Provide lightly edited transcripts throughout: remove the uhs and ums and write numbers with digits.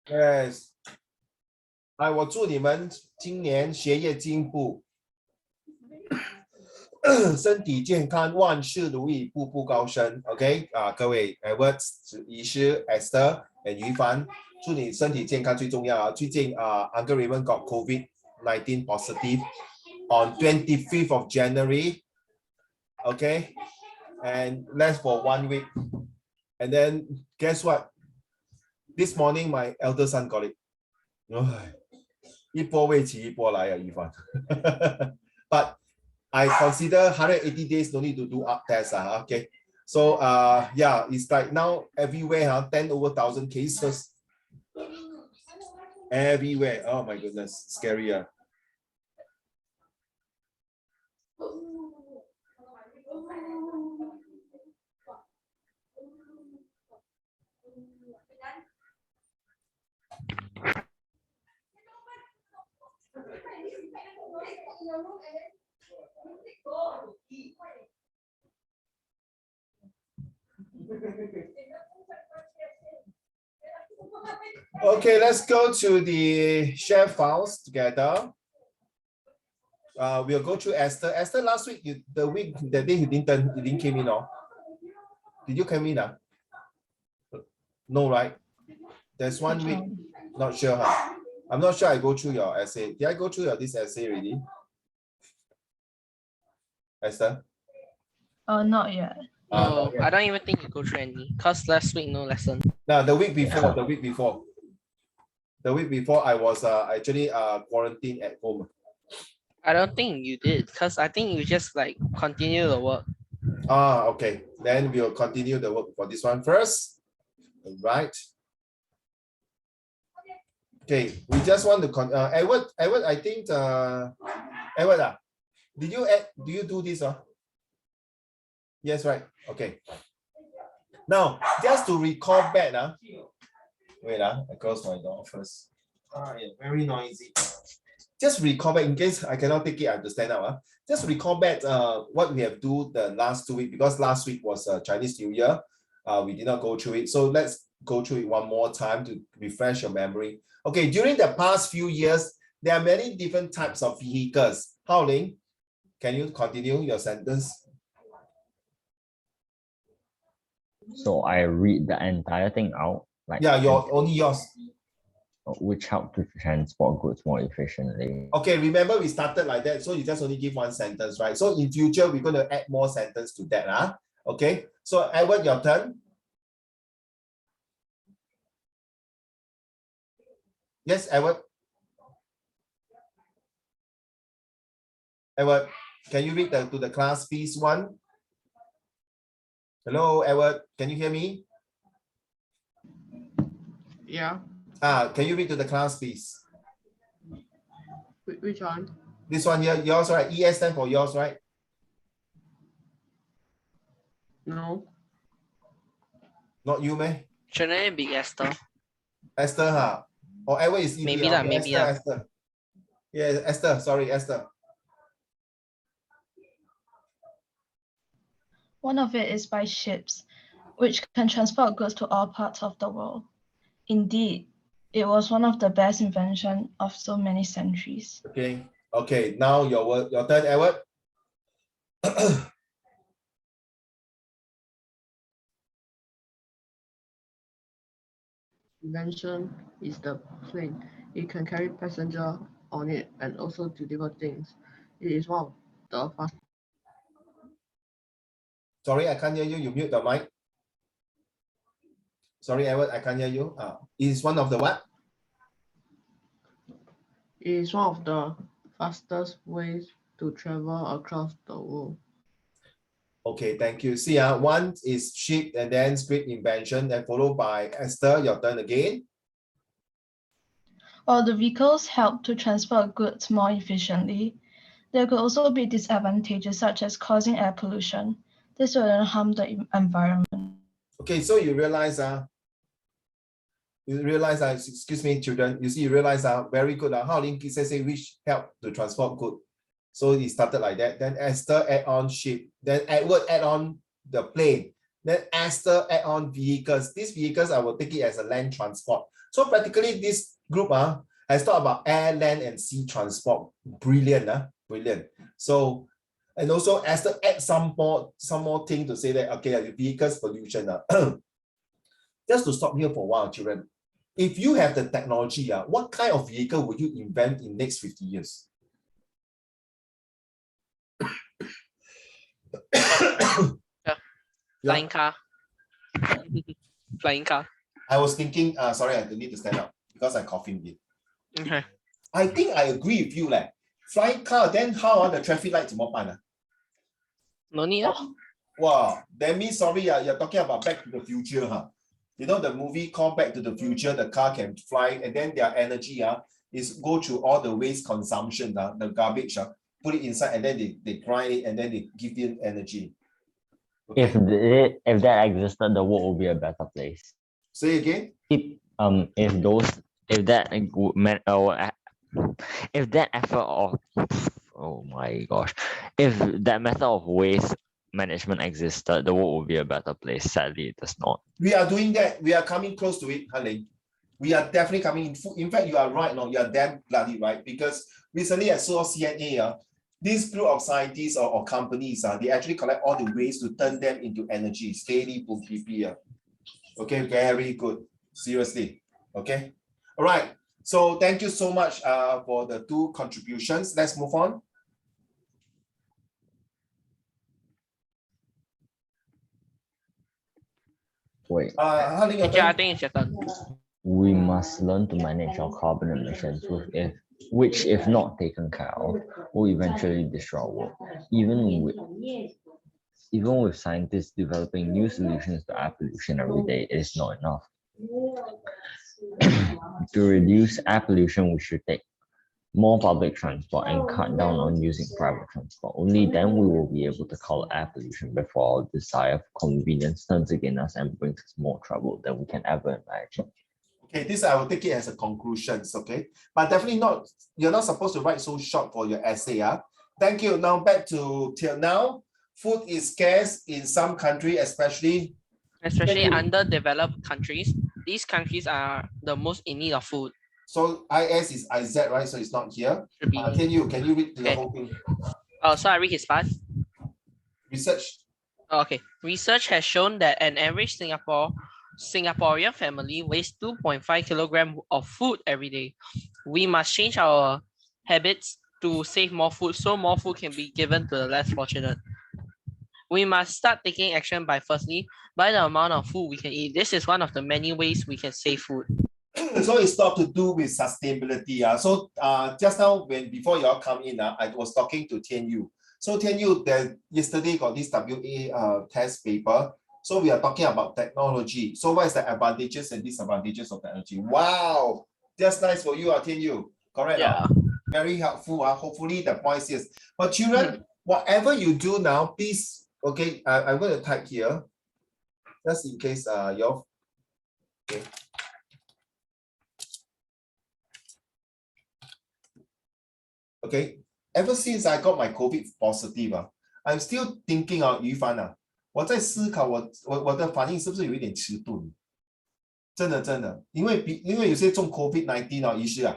Yes，哎，我祝你们今年学业进步，身体健康，万事如意，步步高升。OK 啊，各位 Edward、医师、Esther、于凡，祝你身体健康最重要啊！最近Uncle Raymond got COVID-19 positive on 25th of January. Okay, and less for 1 week. And then guess what? This morning my elder son got it. 一波未起一波来啊，于凡。But I consider 180 days no need to do up test. Okay. So yeah, it's like now everywhere 10 over 1,000 cases. Everywhere. Oh my goodness, scary. Okay, let's go to the share files together. We'll go through Esther. Esther, last week, the day you didn't came in, or did you come in? No, right? There's 1 week. Not sure, huh? I'm not sure I go through your essay. Did I go through this essay already? Esther? Not yet. No, I don't even think you go through any, because last week no lesson. No, the week before, I was actually quarantined at home. I don't think you did, because I think you just like continue the work. Okay. Then we'll continue the work for this one first. All right. Okay, we just want to Edward, I think Edward, do you do this? Yes, right. Okay. Now, just to recall back, wait, I close my door first. Yeah, very noisy. Just recall back in case I cannot take it, I have to stand up. Just recall back what we have do the last 2 weeks, because last week was Chinese New Year. We did not go through it. So let's go through it one more time to refresh your memory. Okay, during the past few years, there are many different types of vehicles. Hao Ling, can you continue your sentence? So I read the entire thing out. Like Yeah, only yours. Which help to transport goods more efficiently. Okay, remember we started like that, so you just only give one sentence, right? So in future, we're going to add more sentence to that. Okay, so Edward, your turn. Yes, Edward. Edward, can you read to the class, please? One. Hello, Edward, can you hear me? Yeah. Can you read to the class, please? Which one? This one here, yours, right? ES stand for yours, right? No. Not you, man. Shouldn't it be Esther? Esther, huh? Or Edward is ED. Maybe that, maybe that. Esther. Yeah, Esther, sorry, Esther. One of it is by ships, which can transport goods to all parts of the world. Indeed, it was one of the best inventions of so many centuries. Okay, now your turn, Edward. Invention is the plane. It can carry passenger on it and also deliver things. It is one of the fastest. Sorry, I can't hear you. You mute the mic. Sorry, Edward, I can't hear you. It is one of the what? It is one of the fastest ways to travel across the world. Okay, thank you. See, one is ship and then great invention, and followed by Esther. Your turn again. While the vehicles help to transport goods more efficiently, there could also be disadvantages such as causing air pollution. This will harm the environment. Okay, so you realize, excuse me, children, you realize, very good. Hao Ling say which help to transport good. So he started like that. Then Esther add on ship. Then Edward add on the plane. Then Esther add on vehicles. These vehicles, I will take it as a land transport. So practically this group has thought about air, land, and sea transport. Brilliant, brilliant. So, and also Esther add some more thing to say that, okay, vehicles pollution. Just to stop here for a while, children. If you have the technology, what kind of vehicle would you invent in next 50 years? Flying car. Flying car. I was thinking, sorry, I need to stand up because I'm coughing a bit. Okay. I think I agree with you. Flying car, then how the traffic light 怎么办? No need. Wow, that means, sorry, you're talking about Back to the Future. You know the movie called Back to the Future, the car can fly and then their energy is go through all the waste consumption, the garbage, put it inside and then they grind it and then they give you energy. Okay. If that existed, the world would be a better place. Say again? If that effort of, oh my gosh, if that method of waste management existed, the world would be a better place. Sadly, it does not. We are doing that. We are coming close to it, Hanling. We are definitely coming. In fact, you are right. No, you are damn bloody right. Because recently I saw CNA, this group of scientists or companies, they actually collect all the waste to turn them into energy. Steady PP. Okay, very good. Seriously. Okay. All right. So thank you so much for the 2 contributions. Let's move on. Wait, Hanling, your Okay, I turn. think it's your turn. we must learn to manage our carbon emissions, which, if not taken care of, will eventually destroy our world. Even with scientists developing new solutions to air pollution every day, it is not enough. To reduce air pollution, we should take more public transport and cut down on using private transport. Only then we will be able to cull air pollution before our desire for convenience turns against us and brings us more trouble than we can ever imagine. Okay, this I will take it as a conclusions, okay? But definitely not, you're not supposed to write so short for your essay. Thank you. Now back to till now. Food is scarce in some countries, especially Underdeveloped countries. These countries are the most in need of food. so IS is IZ, right? So it's not here. Should be. Can you read the Okay. whole thing? So I read his part. Research. Okay. Research has shown that an average Singaporean family wastes 2.5 kilograms of food every day. We must change our habits to save more food so more food can be given to the less fortunate. We must start taking action by firstly, by the amount of food we can eat. This is one of the many ways we can save food. So it's not to do with sustainability. So just now before you all come in, I was talking to Tian Yu. So Tian Yu, yesterday got this WA test paper. So we are talking about technology. So what is the advantages and disadvantages of technology? Wow, just nice for you, Tian Yu. Correct. Yeah. Very helpful. Hopefully the point is. But children, whatever you do now, please. Okay, I'm going to type here, just in case you're. Okay. Okay, ever since I got my COVID positive, I'm still thinking Yu Fan 我在思考我的反应是不是有一点迟钝？真的，因为有些中 COVID-19 医师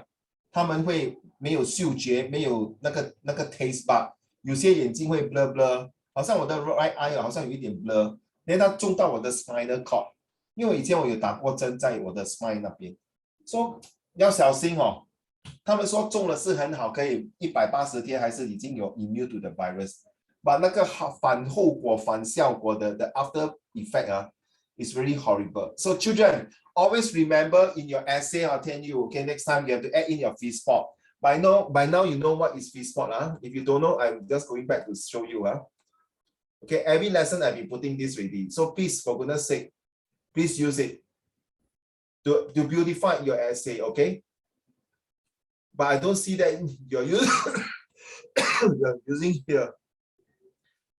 他们会没有嗅觉，没有那个 taste bud， 有些眼睛会 blur， 好像我的 right eye 好像有一点 blur， 因为它中到我的 spinal cord， 因为以前我有打过针在我的 spine 那边，说要小心哦。他们说中了是很好，可以180天，还是已经有 immune to the virus， but 那个反后果、反效果的 after effect is really horrible. So children, always remember in your essay, I'll tell you, okay, next time you have to add in your feed spot. By now you know what is feed spot. If you don't know, I'm just going back to show you. Okay, every lesson I've been putting this ready. So please, for goodness sake, please use it to beautify your essay, okay? But I don't see that you're using here.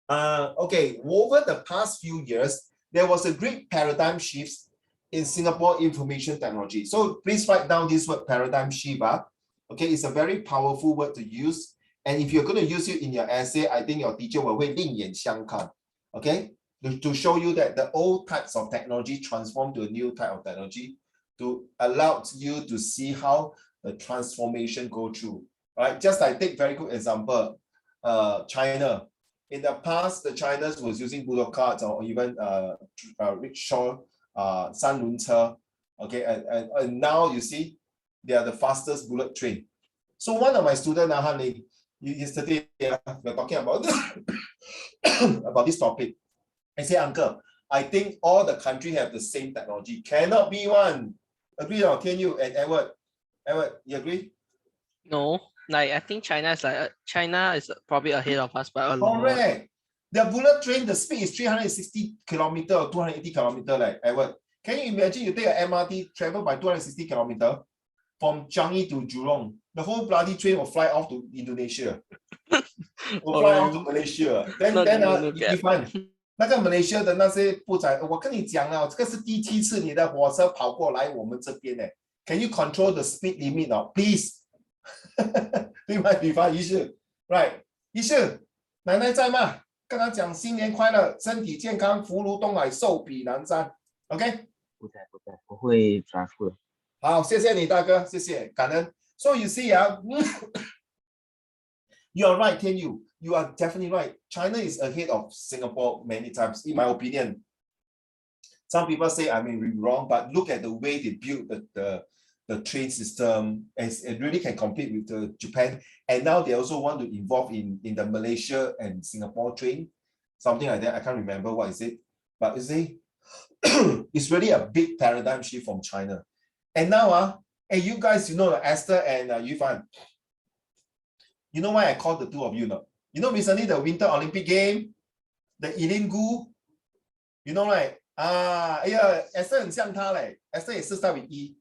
Okay, over the past few years, there was a great paradigm shift in Singapore information technology. So please write down this word paradigm shift. Okay, it's a very powerful word to use. And if you're going to use it in your essay, I think your teacher will 另眼相看. Okay, to show you that the old types of technology transform to a new type of technology to allow you to see how the transformation go through, right? Just like take very good example, China. In the past, the Chinas was using bullock carts or even rickshaw, 三轮车, okay, and now you see they are the fastest bullet train. So one of my students, yesterday, we're talking about about this topic. I say, uncle, I think all the country have the same technology. Cannot be one. Agree or can you? And Edward, you agree? No, like I think China is probably ahead of us by a lot. Correct. The bullet train, the speed is 360 kilometer or 280 kilometer, like Edward. Can you imagine you take a MRT, travel by 260 kilometer from Changi to Jurong? The whole bloody train will fly off to Indonesia. Will fly off to Malaysia. Then Ifan, 那个 Malaysia 的那些部长，我跟你讲了，这个是第7次你的火车跑过来我们这边呢。Can you control the speed limit now, please? 对吗？比方医师 ，right？ 医师，奶奶在吗？跟他讲新年快乐，身体健康，福如东海，寿比南山。OK？ 不在，我会转复的。好，谢谢你大哥，谢谢，感恩。So you see, you are right, Tian Yu. You are definitely right. China is ahead of Singapore many times, in my opinion. Some people say I may be wrong, but look at the way they built the train system, and it really can compete with the Japan. And now they also want to involve in the Malaysia and Singapore train, something like that. I can't remember what is it, but you see, it's really a big paradigm shift from China. And now, hey, you guys, you know, Esther and Yufan, you know why I called the two of you now? You know, recently the Winter Olympic game, the Ilingu, you know, right? Yeah, Esther 很像他嘞 ，Esther 也是 start with E，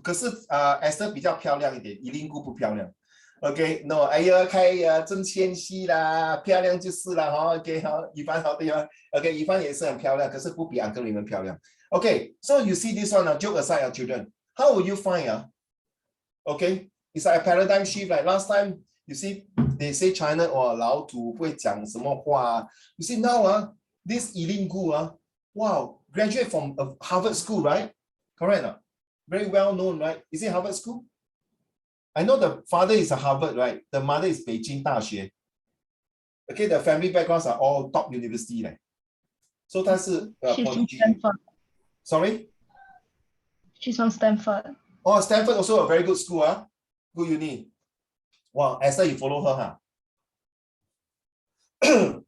可是Esther 比较漂亮一点，Ilingu 不漂亮。OK， no， 哎呀，真谦虚啦，漂亮就是啦，哈 ，OK， 好，以凡好对吗 ？OK， 以凡也是很漂亮，可是不比 Uncle 你们漂亮。OK，so you see this one, joke aside, children, how will you find OK, it's like a paradigm shift. Like last time, you see, they say China or 老土不会讲什么话。You see now, this Ilingu, wow, graduate from a Harvard school, right? Correct. Very well known, right? Is it Harvard school? I know the father is a Harvard, right? The mother is Beijing 大学. Okay, the family backgrounds are all top university. So 她是 She's from Stanford. Sorry? She's from Stanford. Oh, Stanford also a very good school, good uni. Wow, Esther, you follow her,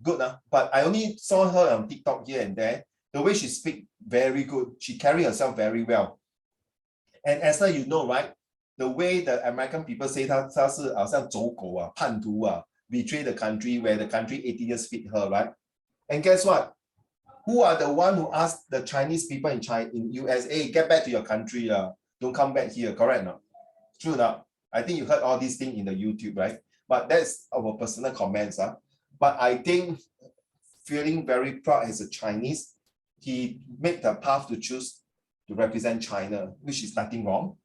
Good, but I only saw her on TikTok here and there. The way she speak, very good. She carry herself very well. And Esther, you know, right? The way the American people say 她是好像走狗叛徒betray the country, where the country 80 years feed her, right? And guess what? Who are the one who asked the Chinese people in USA, get back to your country, don't come back here, correct? No? True enough. I think you heard all these things in the YouTube, right? But that's our personal comments. But I think feeling very proud as a Chinese, he made the path to choose to represent China, which is nothing wrong.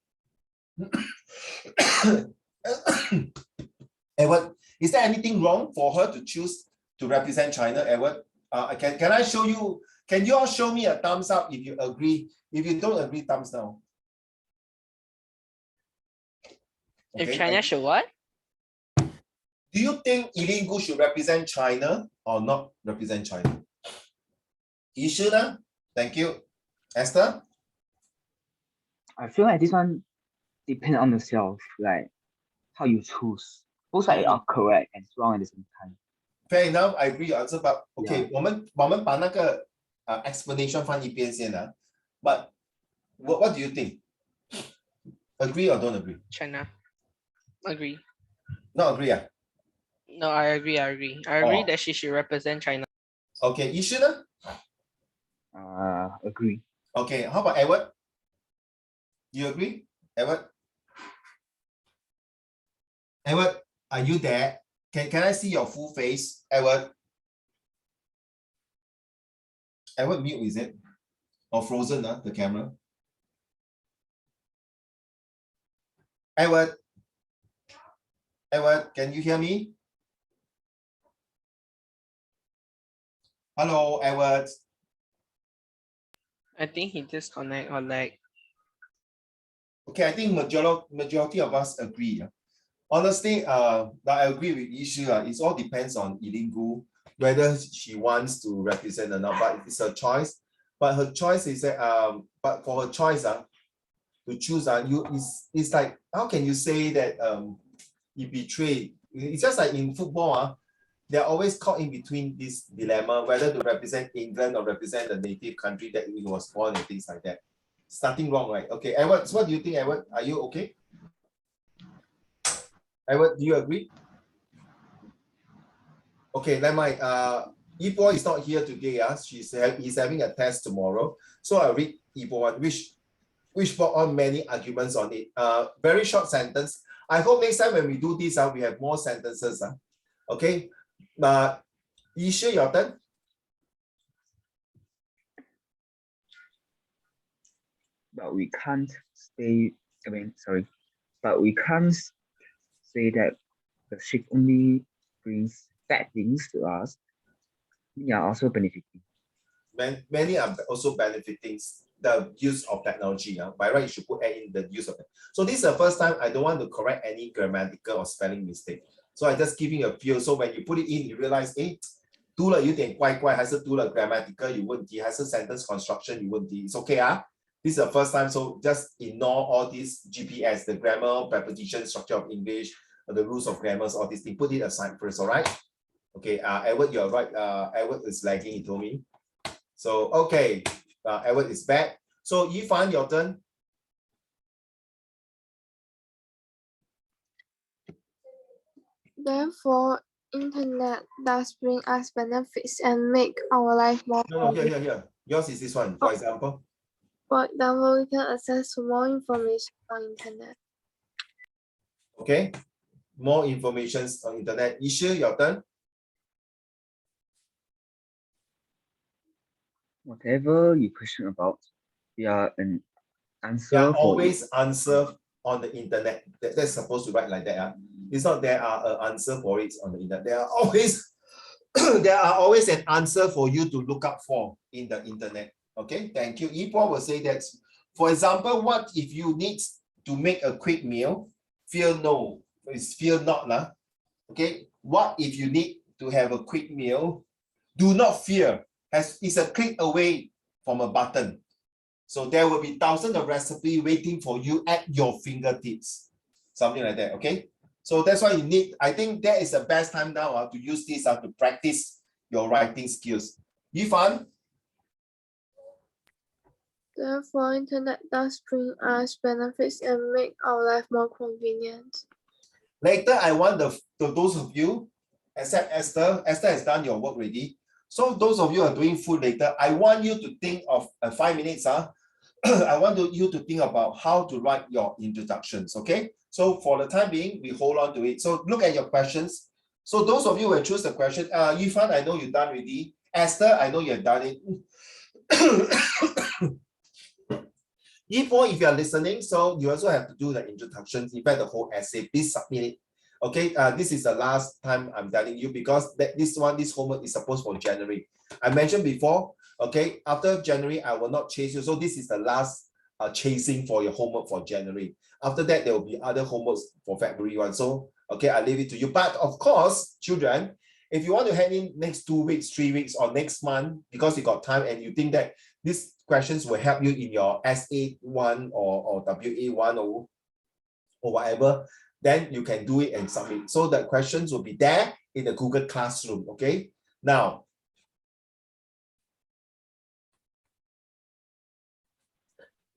Edward, is there anything wrong for her to choose to represent China, Edward? Can I show you? Can you all show me a thumbs up if you agree? If you don't agree, thumbs down. If China should what? Do you think Ilingu should represent China or not represent China? Ishuna, thank you. Esther? I feel like this one depends on yourself, like how you choose. Both are correct and wrong at the same time. Fair enough, I agree your answer, but okay, Yeah. 我们把那个explanation 放一边先But what do you think? Agree or don't agree? China. Agree. Not agree, No, I agree. I agree Oh. that she should represent China. Okay, Ishuna? Agree. Okay, how about Edward? You agree, Edward? Edward, are you there? Can I see your full face, Edward? Edward mute, is it? Or frozen, the camera? Edward? Edward, can you hear me? Hello, Edward. I think he disconnect or like. Okay, I think majority of us agree. Honestly, that I agree with Yishi. It all depends on Ilingu, whether she wants to represent or not, but it's her choice. But her choice is that, but for her choice, to choose, it's like, how can you say that you betrayed? It's just like in football, they're always caught in between this dilemma, whether to represent England or represent the native country that he was born and things like that. It's nothing wrong, right? Okay, Edward, so what do you think, Edward? Are you okay? Edward, do you agree? Okay, never mind. Ipo is not here today. He's having a test tomorrow. So I'll read Ipo one, which brought on many arguments on it. Very short sentence. I hope next time when we do this, we have more sentences. Okay. Isha, your turn. But we can't say, but we can't say that the shift only brings bad things to us. We are also benefiting. Many are also benefiting the use of technology. By right, you should put in the use of it. So this is the first time I don't want to correct any grammatical or spelling mistake. So I just giving a feel. So when you put it in, you realize, 读了有点怪怪，还是读了 grammatical 有问题，还是 sentence construction 有问题。It's okay, This is the first time, so just ignore all these GPS, the grammar, preposition, structure of English, the rules of grammars, all these things. Put it aside first, all right? Okay, Edward, you're right. Edward is lagging, he told me. So, okay, Edward is back. So, Yifan, your turn. Therefore, internet does bring us benefits and make our life more. No, here. Yours is this one, for example. For example, we can access to more information on internet. Okay, more information on internet. Isha, your turn. Whatever you question about, there are an answer. There are for always it. answer on the internet. That's supposed to write like that. It's not there are an answer for it on the internet. There are always there are always an answer for you to look up for in the internet. Okay, thank you. Ipo will say that, for example, what if you need to make a quick meal? Fear no, it's fear not. Okay, what if you need to have a quick meal? Do not fear, it's a click away from a button. So there will be thousands of recipes waiting for you at your fingertips. Something like that, okay? So that's why you need, I think that is the best time now to use this to practice your writing skills. Yifan? Therefore, internet does bring us benefits and make our life more convenient. Later, I want those of you, except Esther has done your work already. So those of you who are doing food later, I want you to think of 5 minutes. I want you to think about how to write your introductions, okay? So for the time being, we hold on to it. So look at your questions. So those of you who choose the question, Yifan, I know you've done already. Esther, I know you have done it. If you are listening, so you also have to do the introductions, in fact, the whole essay, please submit it. Okay, this is the last time I'm telling you because this homework is supposed for January. I mentioned before, okay, after January, I will not chase you. So this is the last chasing for your homework for January. After that, there will be other homeworks for February 1. So, okay, I leave it to you. But of course, children, if you want to hand in next 2 weeks, 3 weeks, or next month, because you got time and you think that these questions will help you in your SA1 or WA1 or whatever, then you can do it and submit. So the questions will be there in the Google Classroom, okay? Now,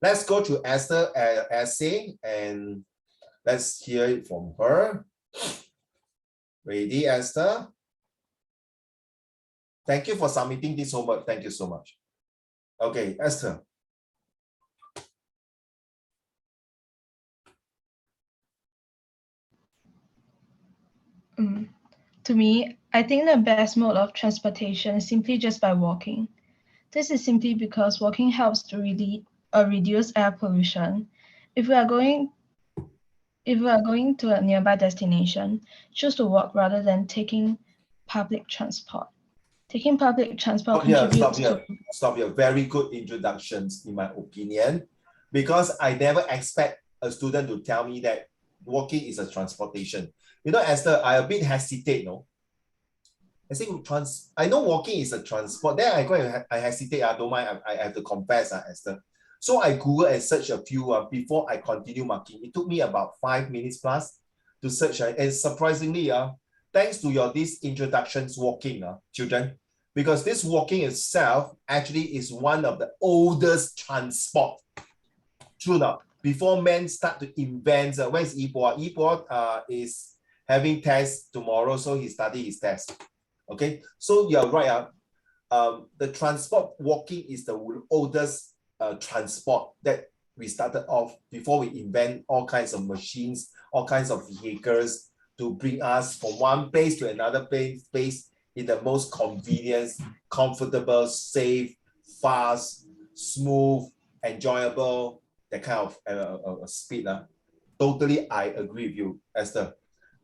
let's go to Esther essay and let's hear it from her. Ready, Esther? Thank you for submitting this homework. Thank you so much. Okay, Esther. To me, I think the best mode of transportation is simply just by walking. This is simply because walking helps to really reduce air pollution. If we are going to a nearby destination, choose to walk rather than taking public transport. Taking public transport Stop here, contributes stop to here, stop here. Very good introductions, in my opinion, because I never expect a student to tell me that walking is a transportation. You know, Esther, I a bit hesitate, no? I think I know walking is a transport. Then I hesitate. I don't mind. I have to confess, Esther. So I Google and search a few before I continue marking. It took me about 5 minutes plus to search. And surprisingly, thanks to your these introductions walking, children, because this walking itself actually is one of the oldest transport. True enough. Before men start to invent, where is Ibo? Ibo is having tests tomorrow, so he studied his test. Okay, so you're right. The transport walking is the oldest transport that we started off before we invent all kinds of machines, all kinds of vehicles to bring us from one place to another place in the most convenient, comfortable, safe, fast, smooth, enjoyable, that kind of speed. Totally, I agree with you, Esther.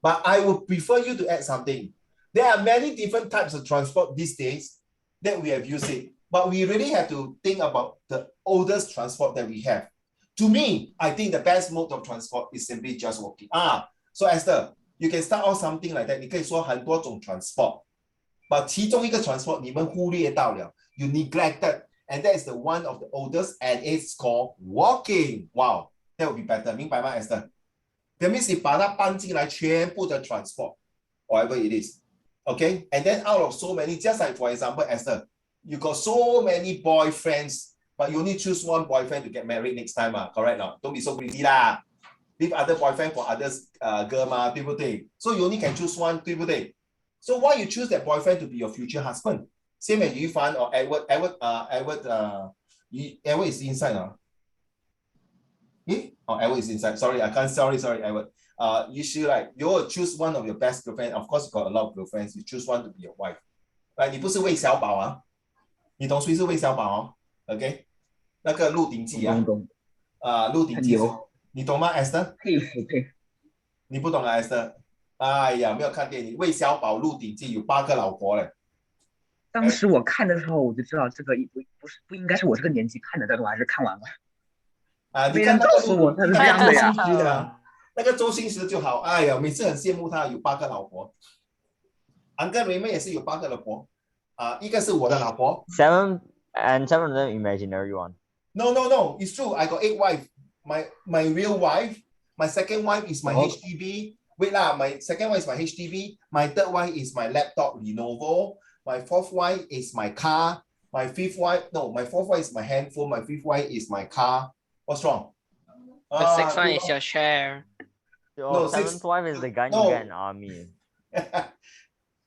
But I would prefer you to add something. There are many different types of transport these days that we have used it, but we really have to think about the oldest transport that we have. To me, I think the best mode of transport is simply just walking. So Esther, you can start off something like that. 你可以说很多种 transport, but 其中一个 transport 你们忽略到了, you neglected, and that is the one of the oldest, and it's called walking. Wow, that would be better. 明白吗 Esther? That means 你把它搬进来全部的 transport, whatever it is. Okay, and then out of so many, just like for example, Esther, you got so many boyfriends, but you only choose one boyfriend to get married next time, correct? Not? Don't be so greedy lah. Leave other boyfriend for others girl 嘛，对不对? So you only can choose one, 对不对? So why you choose that boyfriend to be your future husband? Same as Yu Fan or Edward. Edward is inside now. Oh, Edward is inside. Sorry, I can't. Sorry, Edward. You should you will choose one of your best girlfriend. Of course, you got a lot of girlfriends. You choose one to be your wife. Right? 你不是魏小宝啊？你懂谁是魏小宝？OK， 那个《鹿鼎记》啊，懂《鹿鼎记》你懂吗 ，Esther？ 佩服。你不懂啊 ，Esther？ 哎呀，没有看电影，魏小宝《鹿鼎记》有8个老婆嘞。当时我看的时候，我就知道这个不应该是我这个年纪看的，但是我还是看完了。你看告诉我他是这样的呀。那个周星驰就好，哎呀，每次很羡慕他有8个老婆。Uncle Raymond 也是有8个老婆，一个是我的老婆。7 of them imaginary one. No, it's true. I got 8 wives. My real wife, my second wife is my HDB. Wait lah, my second wife is my HDB. My third wife is my laptop Lenovo. My fourth wife is my car. My fourth wife is my handphone. My fifth wife is my car. What's wrong? The sixth one is your share. Your seventh wife is the gun you get in army.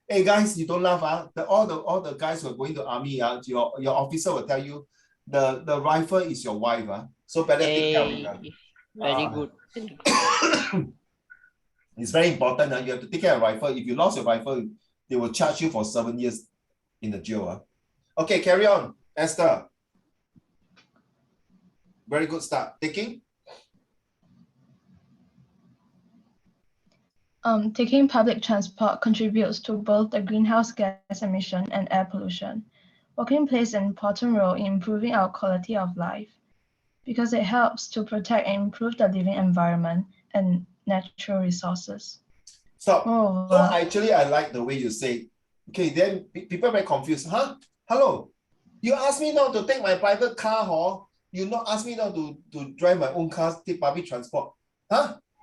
Hey guys, you don't laugh. All the guys who are going to army, your officer will tell you the rifle is your wife. So better take care of it. Very good. It's very important. You have to take care of rifle. If you lost your rifle, they will charge you for 7 years in the jail. Okay, carry on. Esther. Very good start. Taking? Taking public transport contributes to both the greenhouse gas emission and air pollution. Walking plays an important role in improving our quality of life because it helps to protect and improve the living environment and natural resources. Stop. So actually, I like the way you say, okay, then people are very confused. Hello, you asked me not to take my private car, you not ask me not to drive my own car, take public transport.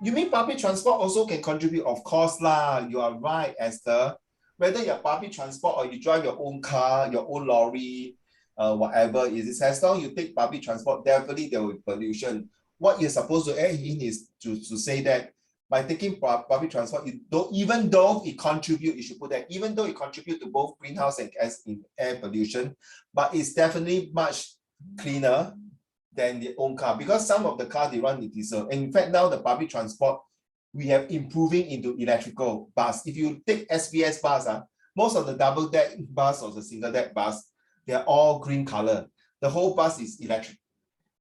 You mean public transport also can contribute? Of course lah, you are right, Esther. Whether you're public transport or you drive your own car, your own lorry, whatever it is, as long as you take public transport, definitely there will be pollution. What you're supposed to add in is to say that by taking public transport, even though it contributes, you should put that, even though it contributes to both greenhouse and air pollution, but it's definitely much cleaner than the own car, because some of the cars they run with diesel. And in fact, now the public transport, we have improving into electrical bus. If you take SBS bus, most of the double deck bus or the single deck bus, they are all green color. The whole bus is electric.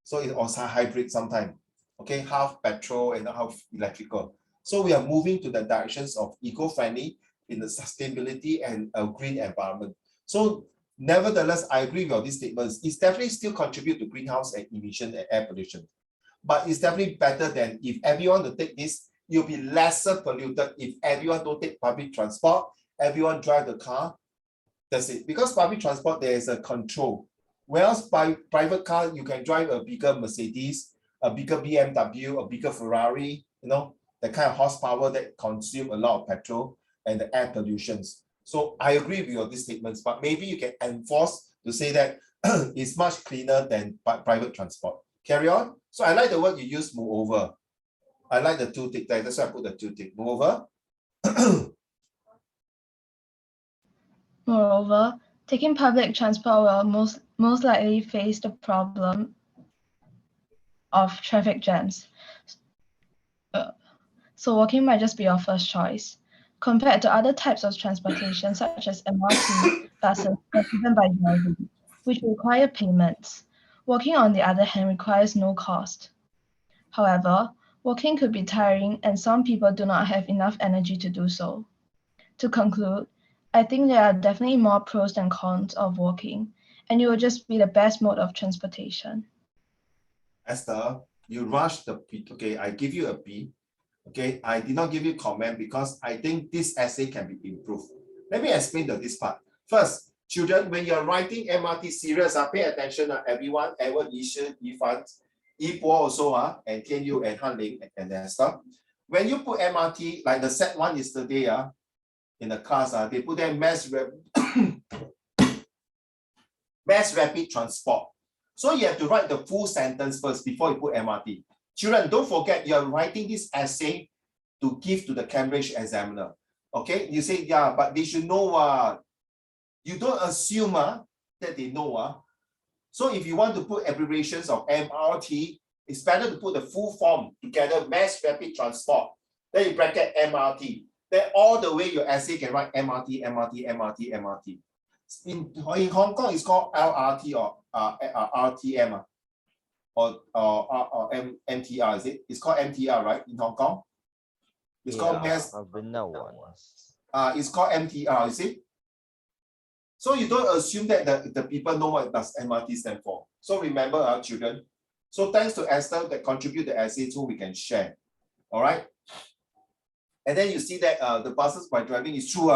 So it's also hybrid sometimes. Okay, half petrol and half electrical. So we are moving to the directions of eco-friendly in the sustainability and a green environment. So nevertheless, I agree with all these statements. It's definitely still contribute to greenhouse emission and air pollution. But it's definitely better than if everyone to take this, you'll be lesser polluted if everyone don't take public transport, everyone drive the car. That's it. Because public transport, there is a control. Whereas by private car, you can drive a bigger Mercedes, a bigger BMW, a bigger Ferrari, you know, the kind of horsepower that consume a lot of petrol and the air pollutions. So I agree with your these statements, but maybe you can enforce to say that it's much cleaner than private transport. Carry on. So I like the word you use, moreover. I like the two tick there. That's why I put the two tick. Moreover. Moreover, taking public transport will most likely face the problem of traffic jams. So walking might just be your first choice. Compared to other types of transportation, such as MRT, buses, or even by driving, which require payments. Walking, on the other hand, requires no cost. However, walking could be tiring, and some people do not have enough energy to do so. To conclude, I think there are definitely more pros than cons of walking, and it will just be the best mode of transportation. Esther, you rushed the P. Okay, I give you a B. Okay, I did not give you comment because I think this essay can be improved. Let me explain this part. First, children, when you're writing MRT series, pay attention, everyone, Edward, Yishan, Yifan, Yipo also, and Tianyu and Hanling and that stuff. When you put MRT, like the set one yesterday, in the class, they put there mass rapid transport. So you have to write the full sentence first before you put MRT. Children, don't forget you're writing this essay to give to the Cambridge examiner. Okay, you say, yeah, but they should know. You don't assume that they know. So if you want to put abbreviations of MRT, it's better to put the full form together, mass rapid transport. Then you bracket MRT. Then all the way your essay can write MRT, MRT, MRT, MRT. In Hong Kong, it's called LRT or RTM or MTR, is it? It's called MTR, right? In Hong Kong? It's called mass. I've been there once. It's called MTR, you see? So you don't assume that the people know what does MRT stand for. So remember, our children. So thanks to Esther that contribute the essay so we can share. All right. And then you see that the buses by driving is true.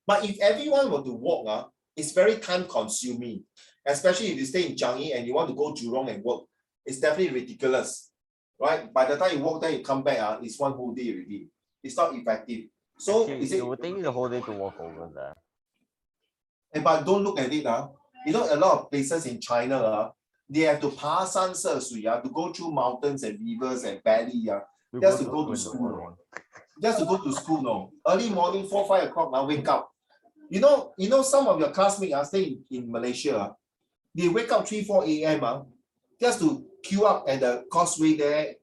But if everyone were to walk, it's very time consuming, especially if you stay in Changi and you want to go Jurong and work. It's definitely ridiculous, right? By the time you walk there, you come back, it's one whole day already. It's not effective. So Actually, it would take you the whole day to walk over there. But don't look at it. You know, a lot of places in China, they have to pass to go through mountains and rivers and valley, just to go to school. Just to go to school, no. Early morning, 4, 5 o'clock, now wake up. You know, some of your classmates stay in Malaysia. They wake up 3, 4 a.m. Just to queue up at the causeway there,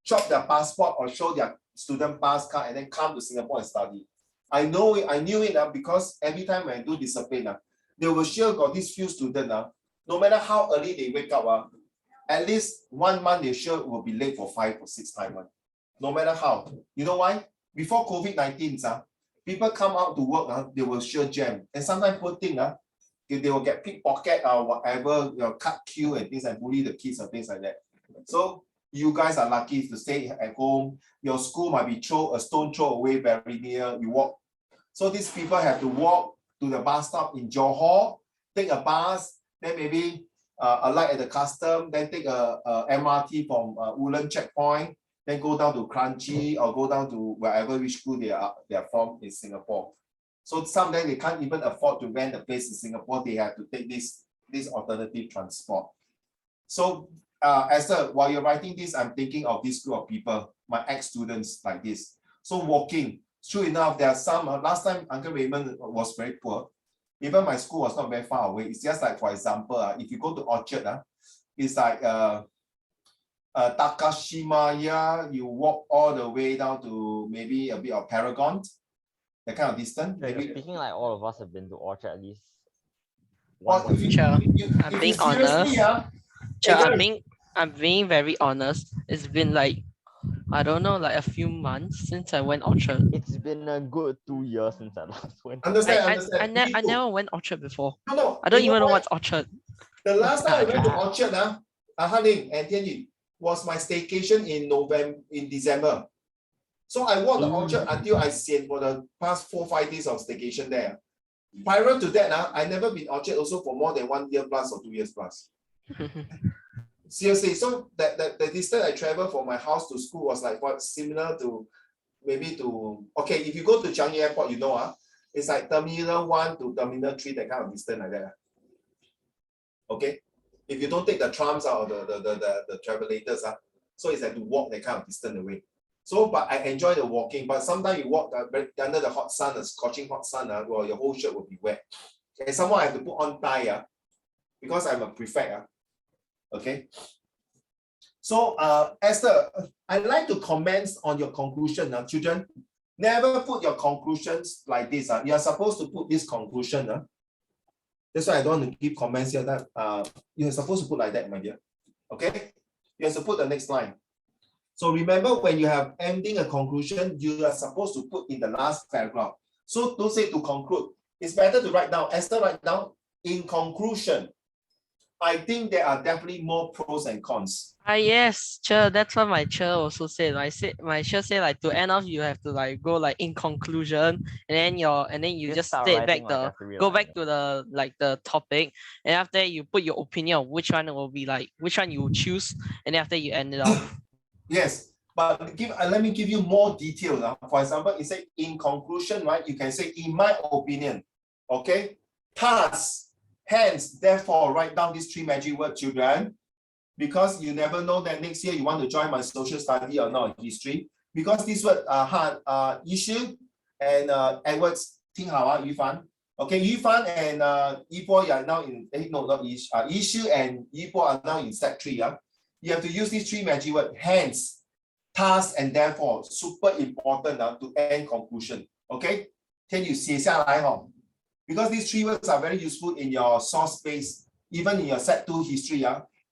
chop their passport or show their student pass card, and then come to Singapore and study. I know it, I knew it because every time when I do discipline, they will sure got these few students. No matter how early they wake up, at least 1 month they sure will be late for 5 or 6 times. No matter how. You know why? Before COVID-19, people come out to work, they will sure jam. And sometimes poor thing, they will get pickpocket or whatever, cut queue and things and bully the kids and things like that. So you guys are lucky to stay at home. Your school might be a stone throw away very near. You walk. So these people have to walk to the bus stop in Johor, take a bus, then maybe alight at the custom, then take a MRT from Woodland checkpoint, then go down to Kranji or go down to wherever which school they are from in Singapore. So sometimes they can't even afford to rent a place in Singapore. They have to take this alternative transport. So Esther, while you're writing this, I'm thinking of this group of people, my ex-students like this. So walking, true enough, there are some, last time Uncle Raymond was very poor. Even my school was not very far away. It's just like, for example, if you go to Orchard, it's like Takashimaya, you walk all the way down to maybe a bit of Paragon, that kind of distance. So you're speaking like all of us have been to Orchard at least. Well, I'm being honest. I'm being very honest. It's been like I don't know, like a few months since I went Orchard. It's been a good 2 years since I last went. Understand, I understand. Me I too. never went Orchard before. No, I don't you know even know why? what's Orchard. The last time I went to Ah. Orchard, Han Ling and Tian Yu, was my staycation in December. So I walked the Orchard until I stayed for the past 4-5 days of staycation there. Prior to that, I never been Orchard also for more than 1 year plus or 2 years plus. Seriously, so the distance I travel from my house to school was like what similar to maybe to okay, if you go to Changi Airport, you know, it's like Terminal 1 to Terminal 3, that kind of distance like that. Okay, if you don't take the trams out or the travelators, so it's like to walk that kind of distance away. So, but I enjoy the walking, but sometimes you walk under the hot sun, the scorching hot sun, well, your whole shirt will be wet. And someone I have to put on tie, because I'm a prefect. Okay. So, Esther, I'd like to comment on your conclusion. Children, never put your conclusions like this. You are supposed to put this conclusion. That's why I don't want to give comments here. That you're supposed to put like that, my dear. Okay? You have to put the next line. So remember, when you have ending a conclusion, you are supposed to put in the last paragraph. So don't say to conclude. It's better to write down. Esther, write down, in conclusion, I think there are definitely more pros and cons. Yes, Cher, that's what my Cher also said. My Cher said like to end off you have to like go like in conclusion, and then you just start state writing back like the a three go back liner. to the topic, and after that you put your opinion of which one will be like which one you choose, and then after you end it off. Yes, but let me give you more details. For example, it say in conclusion, right? You can say in my opinion, okay? Thus, hence, therefore, write down these 3 magic words, children, because you never know that next year you want to join my social study or not, history. Because this word issue and Edwards, 听好啊, Yufan. Okay, Yufan and Yibo are now in issue and Yibo are now in step 3. You have to use these 3 magic words, hence, thus, and therefore, super important to end conclusion. Okay? Can you see because these 3 words are very useful in your source base, even in your set 2 history.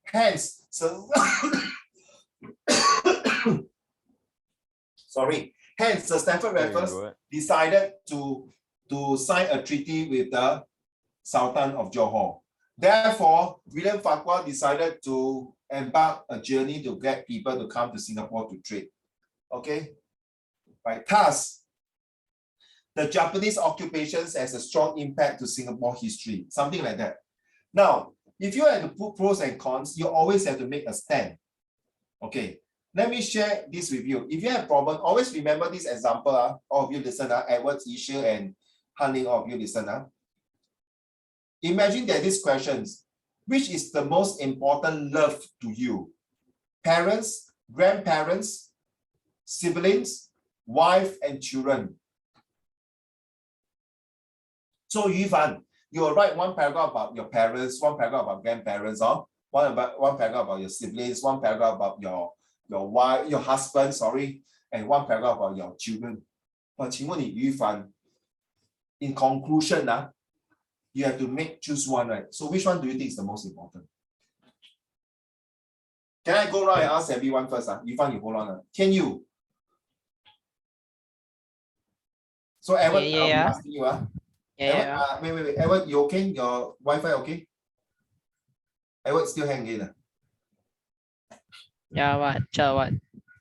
Hence, so sorry. Hence, the Stamford Raffles decided to sign a treaty with the Sultan of Johor. Therefore, William Farquhar decided to embark a journey to get people to come to Singapore to trade. Okay? Right. Thus, the Japanese occupations has a strong impact to Singapore history, something like that. Now, if you have to put pros and cons, you always have to make a stand. Okay, let me share this with you. If you have a problem, always remember this example. All of you listen, Edwards, Isha, and Han Ling, all of you listen. Imagine that these questions, which is the most important love to you? Parents, grandparents, siblings, wife, and children. So Yufan, you will write 1 paragraph about your parents, 1 paragraph about grandparents, one paragraph about your siblings, 1 paragraph about your wife, your husband, sorry, and 1 paragraph about your children. But 请问你 Yufan, in conclusion, you have to choose one, right? So which one do you think is the most important? Can I go around and ask everyone first? Yufan, you hold on. Can you? So Edward, Yeah. I'll be asking you. Yeah. Edward, wait. Edward, you okay? Your Wi-Fi okay? Edward still hanging. Yeah, what? Cher, what?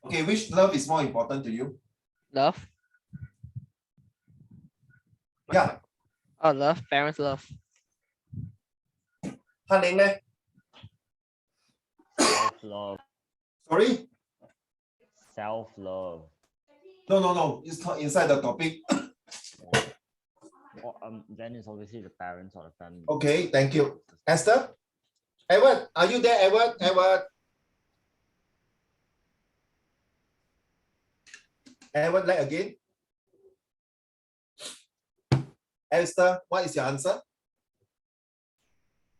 Okay, which love is more important to you? Love? Yeah. Oh, love, parents love. Han Ling, Self-love. sorry? Self-love. No. It's not inside the topic. Then it's obviously the parents or the family. Okay, thank you. Esther? Edward, are you there, Edward? Edward, like again? Esther, what is your answer?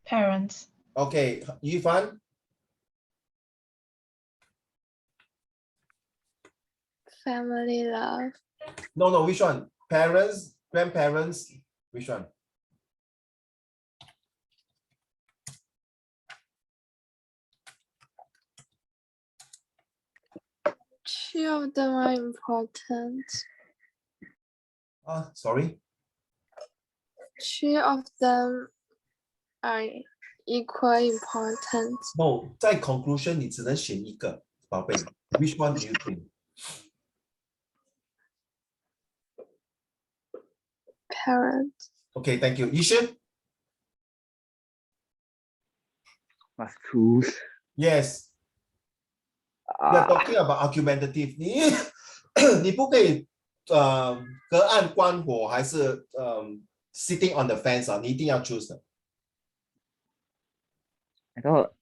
Parents. Okay, Yufan? Family love. No, which one? Parents, grandparents, which one? Three of them are important. Sorry. Three of them are equally important. No，在 conclusion 你只能选一个，宝贝。Which one do you think? Parents. Okay, thank you. Yishan? Must choose. Yes. We are Ah, talking about argumentative. 你不可以隔岸观火还是sitting on the fence 啊？你一定要 choose 的。I thought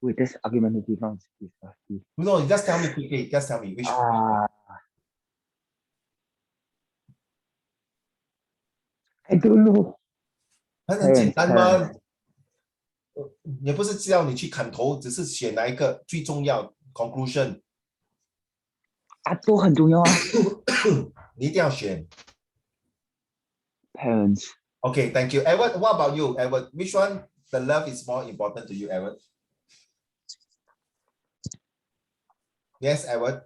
with this argumentative one is firstly. No, you just tell me quickly. Just tell me which. I don't know. 很简单吗？也不是叫你去砍头，只是选哪一个最重要 conclusion。都很重要啊。你一定要选。Parents. Okay, thank you. Edward, what about you, Edward? Which one the love is more important to you, Edward? Yes, Edward.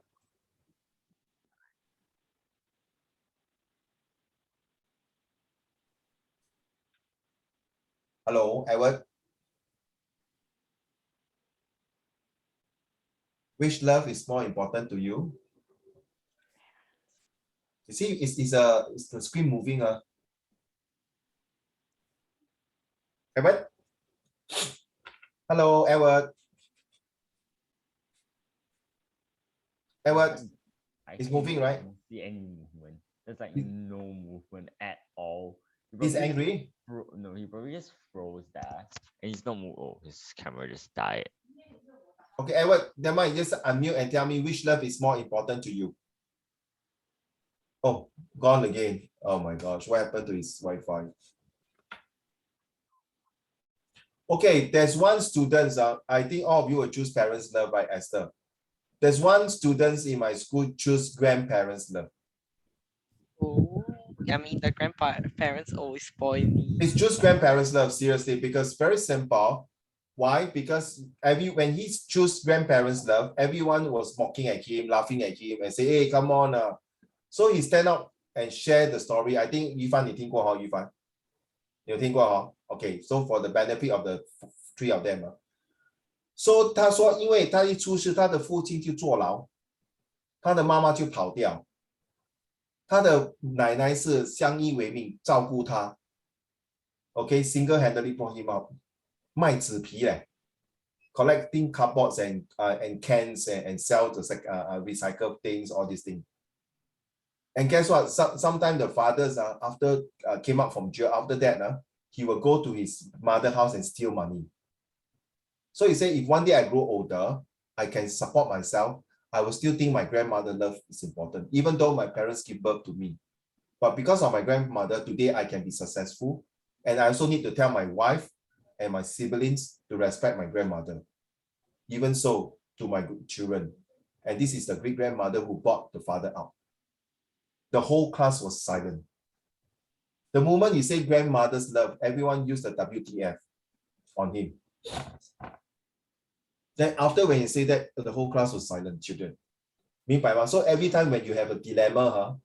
Hello, Edward. Which love is more important to you? You see, it's the screen moving. Edward? Hello, Edward. Edward, it's moving, right? I don't see any movement. There's like no movement at all. He's angry. No, he probably just froze there. And he's not moving. Oh, his camera just died. Okay, Edward, never mind. Just unmute and tell me which love is more important to you. Oh, gone again. Oh my gosh, what happened to his Wi-Fi? Okay, there's one student. I think all of you will choose parents' love, right, Esther? There's one student in my school choose grandparents' love. Oh, I mean, the grandparents always spoil me. It's just grandparents' love, seriously, because very simple. Why? Because when he choose grandparents' love, everyone was mocking at him, laughing at him, and say, "Hey, come on!" So he stand up and share the story. I think Yifan, 你听过哈？Yifan， 你有听过哈？Okay, so for the benefit of the three of them, so 他说，因为他一出事，他的父亲就坐牢，他的妈妈就跑掉，他的奶奶是相依为命照顾他。Okay, single-handedly brought him up. 卖纸皮嘞 ，collecting cardboards and cans and sell the recycle things, all these things. And guess what? Sometimes the fathers after came out from jail, after that he will go to his mother house and steal money. So he said, if one day I grow older, I can support myself, I will still think my grandmother love is important, even though my parents give birth to me. But because of my grandmother, today I can be successful. And I also need to tell my wife and my siblings to respect my grandmother. Even so, to my children. And this is the great-grandmother who brought the father out. The whole class was silent. The moment you say grandmother's love, everyone used the WTF on him. Then after when you say that, the whole class was silent, children. 明白吗? So every time when you have a dilemma,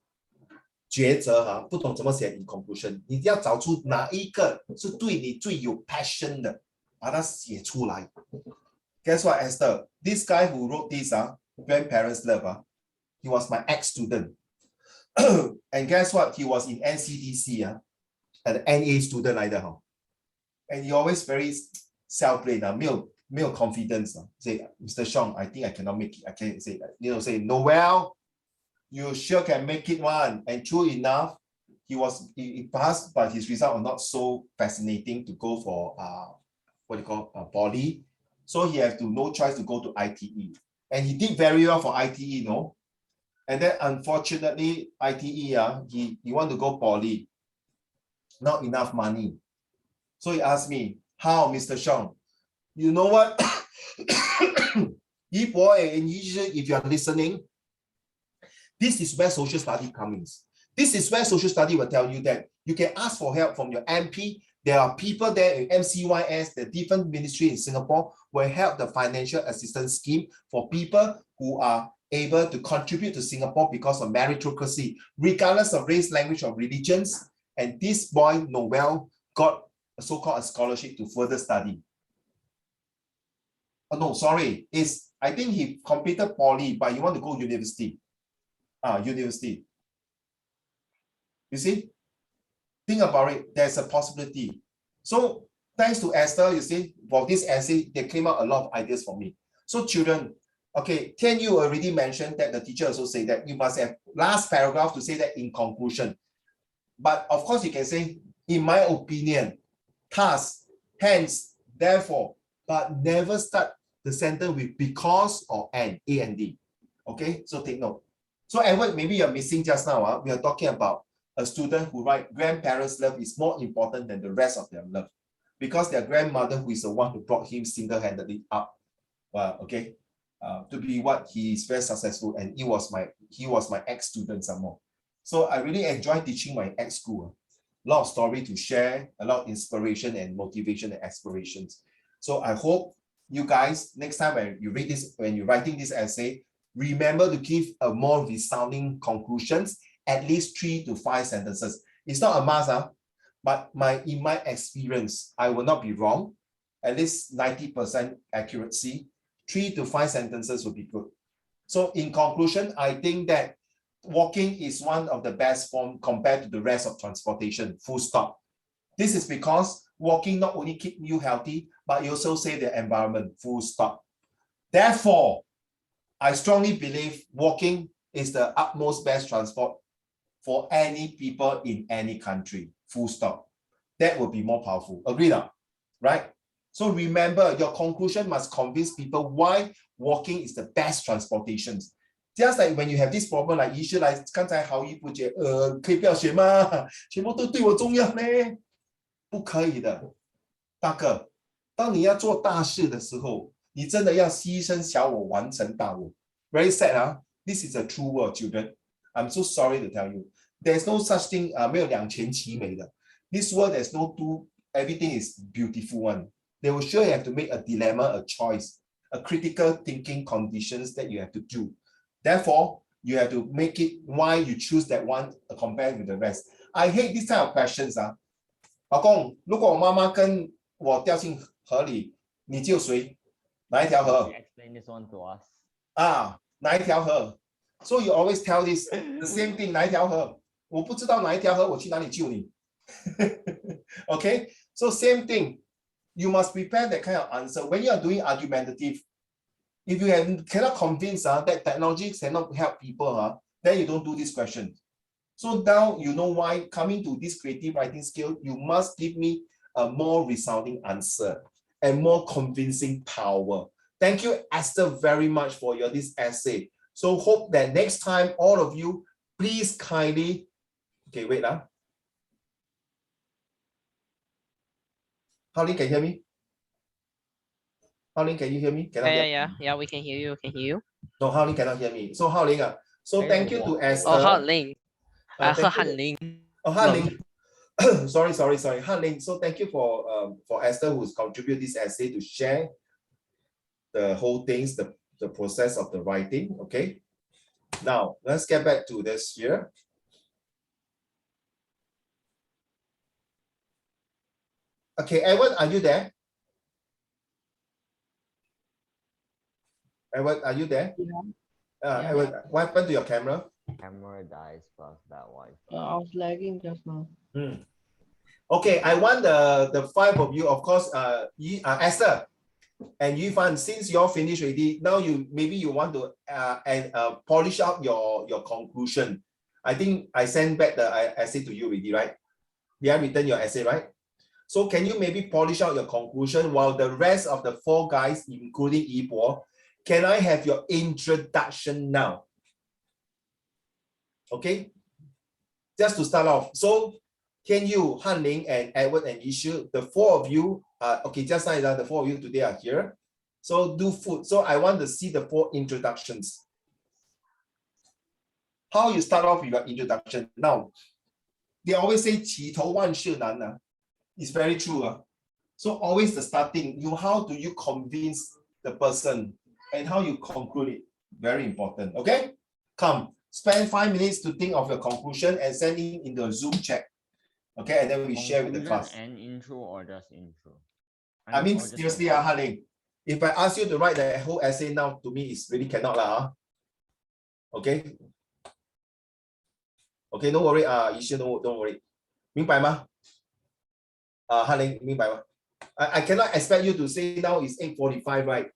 抉择不懂怎么写 in conclusion， 你一定要找出哪一个是对你最有 passion 的，把它写出来。Guess what, Esther? This guy who wrote this, grandparents' love, he was my ex-student. And guess what? He was in NCDC, an NA student 来的and he always very self-blame 没有 confidence say, Mr. Sean, I think I cannot make it. I can say, say, Noel, you sure can make it one. And true enough, he passed, but his results are not so fascinating to go for poly. So he has no choice to go to ITE. And he did very well for ITE, no? And then unfortunately, ITE, he want to go poly. Not enough money. So he asked me, how, Mr. Sean? You know what? If you are listening, this is where social study comes. This is where social study will tell you that you can ask for help from your MP. There are people there in MCYS, the different ministry in Singapore will help the financial assistance scheme for people who are able to contribute to Singapore because of meritocracy, regardless of race, language, or religions. And this boy, Noel, got a so-called a scholarship to further study. Oh, no, sorry. I think he completed poly, but he want to go university. University. You see? Think about it. There's a possibility. So thanks to Esther, you see, for this essay, they came out a lot of ideas for me. So children, okay, Tian Yu already mentioned that the teacher also say that you must have last paragraph to say that in conclusion. But of course you can say, in my opinion, thus, hence, therefore, but never start the sentence with because or and, A and D. Okay, so take note. So Edward, maybe you're missing just now. We are talking about a student who write grandparents' love is more important than the rest of their love. Because their grandmother, who is the one who brought him single-handedly up, to be what he is very successful, and he was my ex-student some more. So I really enjoy teaching my ex-school. A lot of story to share, a lot of inspiration and motivation and aspirations. So I hope you guys, next time when you read this, when you're writing this essay, remember to give a more resounding conclusions, at least 3 to 5 sentences. It's not a must, but in my experience, I will not be wrong. At least 90% accuracy, 3 to 5 sentences will be good. So in conclusion, I think that walking is one of the best form compared to the rest of transportation, full stop. This is because walking not only keep you healthy, but you also save the environment, full stop. Therefore, I strongly believe walking is the utmost best transport for any people in any country, full stop. That would be more powerful. Agree now, right? So remember, your conclusion must convince people why walking is the best transportation. Just like when you have this problem, like 医师来刚才豪一不解，可以不要学吗？全部都对我重要呢？不可以的，大哥。当你要做大事的时候，你真的要牺牲小我，完成大我。Very sad, huh? This is a true word, children. I'm so sorry to tell you. There's no such thing. 没有两全其美的。This world, there's no two. Everything is beautiful one. They will sure have to make a dilemma, a choice, a critical thinking conditions that you have to do. Therefore, you have to make it why you choose that one compared with the rest. I hate this type of questions. 老公，如果我妈妈跟我掉进河里，你救谁？哪一条河？ Explain this one to us. 哪一条河？ So you always tell this the same thing. 哪一条河？我不知道哪一条河，我去哪里救你？ Okay, so same thing. You must prepare that kind of answer when you are doing argumentative. If you cannot convince that technology cannot help people, then you don't do this question. So now you know why coming to this creative writing skill, you must give me a more resounding answer and more convincing power. Thank you, Esther, very much for this essay. So hope that next time, all of you, please kindly, okay, wait. Hao-Ling, can you hear me? Hao-Ling, can you hear me? Yeah, we can hear you. Can hear you? No, Hao-Ling cannot hear me. So Hao-Ling, so thank you to Esther. Oh, Han-Ling. I heard thank you. Han-Ling. Oh, Han-Ling. sorry. Han-Ling. So thank you for Esther who's contributed this essay to share the whole things, the process of the writing. Okay. Now let's get back to this here. Okay, Edward, are you there? Edward, are you there? Yeah. Edward, what happened to your camera? Camera dies plus that Wi-Fi. I was lagging just now. Okay, I want the 5 of you, of course, Esther and Yifan, since you're finished already, now maybe you want to polish up your conclusion. I think I sent back the essay to you already, right? You have written your essay, right? So can you maybe polish out your conclusion while the rest of the 4 guys, including Yibo, can I have your introduction now? Okay, just to start off. So Tian Yu, Han-Ling, and Edward and Yishu, the 4 of you, okay, just like that, the 4 of you today are here. So do food. So I want to see the 4 introductions. How you start off with your introduction. Now, they always say 起头万事难. It's very true. So always the starting, how do you convince the person and how you conclude it? Very important. Okay, come. Spend 5 minutes to think of your conclusion and send it in the Zoom chat. Okay, and then we share with the Conclusion class. and intro or just intro? I mean, or just seriously, intro? Haling, if I ask you to write the whole essay now, to me, it's really cannot lah. Okay. Okay, no worry. Isha, don't worry. 明白吗？Haling, 明白吗？I cannot expect you to say now it's 8:45, right?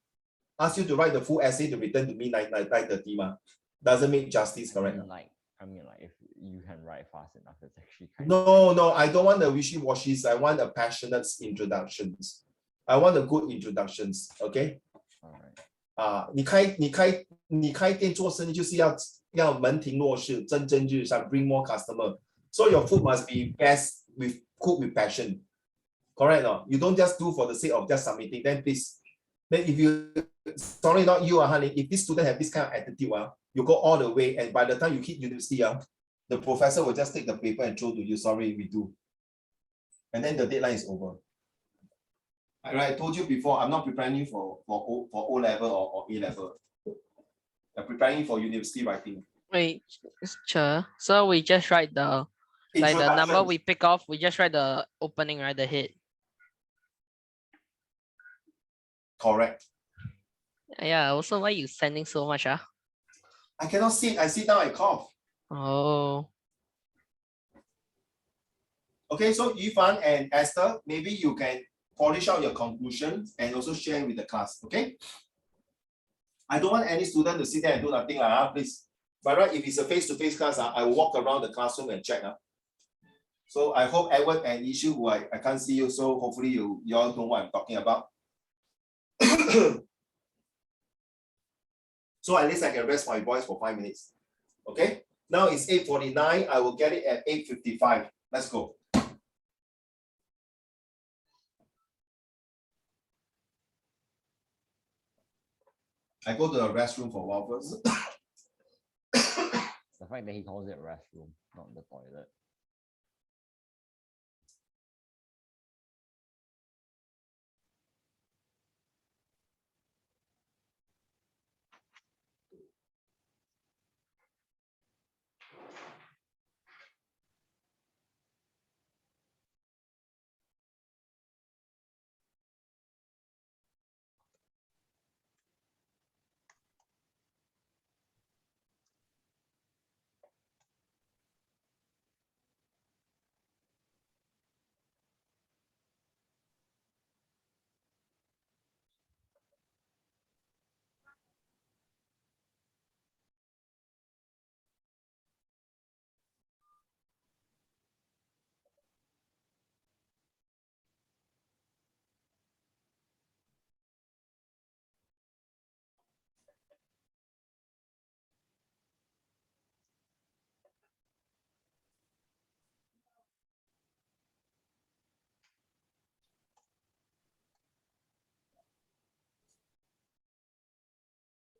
Ask you to write the full essay to return to me 9:30 ma. Doesn't make justice, correct? I mean, if you can write fast enough, it's actually kind No, I don't want the wishy-washies. I want a passionate introductions. I want a good introductions. Okay. Alright. 你开店做生意就是要门庭若市，蒸蒸日上 ，bring more customer. So your food must be best with cooked with passion. Correct or not? You don't just do for the sake of just submitting. Then please, then if you, sorry, not you, honey. If this student have this kind of attitude, you go all the way, and by the time you hit university, the professor will just take the paper and throw to you. Sorry, we do. And then the deadline is over. I told you before, I'm not preparing you for O level or A level. I'm preparing you for university writing. Wait, sure. So we just write the number we pick off. We just write the opening, right? The hit. Correct. Yeah. Also, why you sending so much? I cannot sit. I sit down, I cough. Oh. Okay, so Yifan and Esther, maybe you can polish out your conclusions and also share with the class. Okay. I don't want any student to sit there and do nothing, please. But right, if it's a face-to-face class, I will walk around the classroom and check. So I hope Edward and Ishu, who I can't see you, so hopefully you all know what I'm talking about. So at least I can rest my voice for 5 minutes. Okay, now it's 8:49. I will get it at 8:55. Let's go. I go to the restroom for a while first. The fact that he calls it restroom, not the toilet.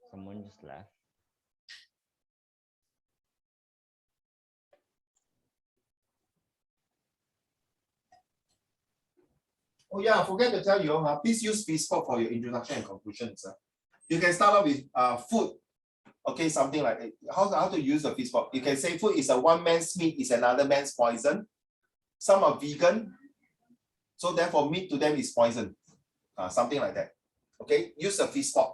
Someone just left. Oh yeah, I forget to tell you, please use Facebook for your introduction and conclusions. You can start off with food. Okay, something like how to use the Facebook. You can say food is a one man's meat is another man's poison. Some are vegan, so therefore meat to them is poison. Something like that. Okay, use the Facebook.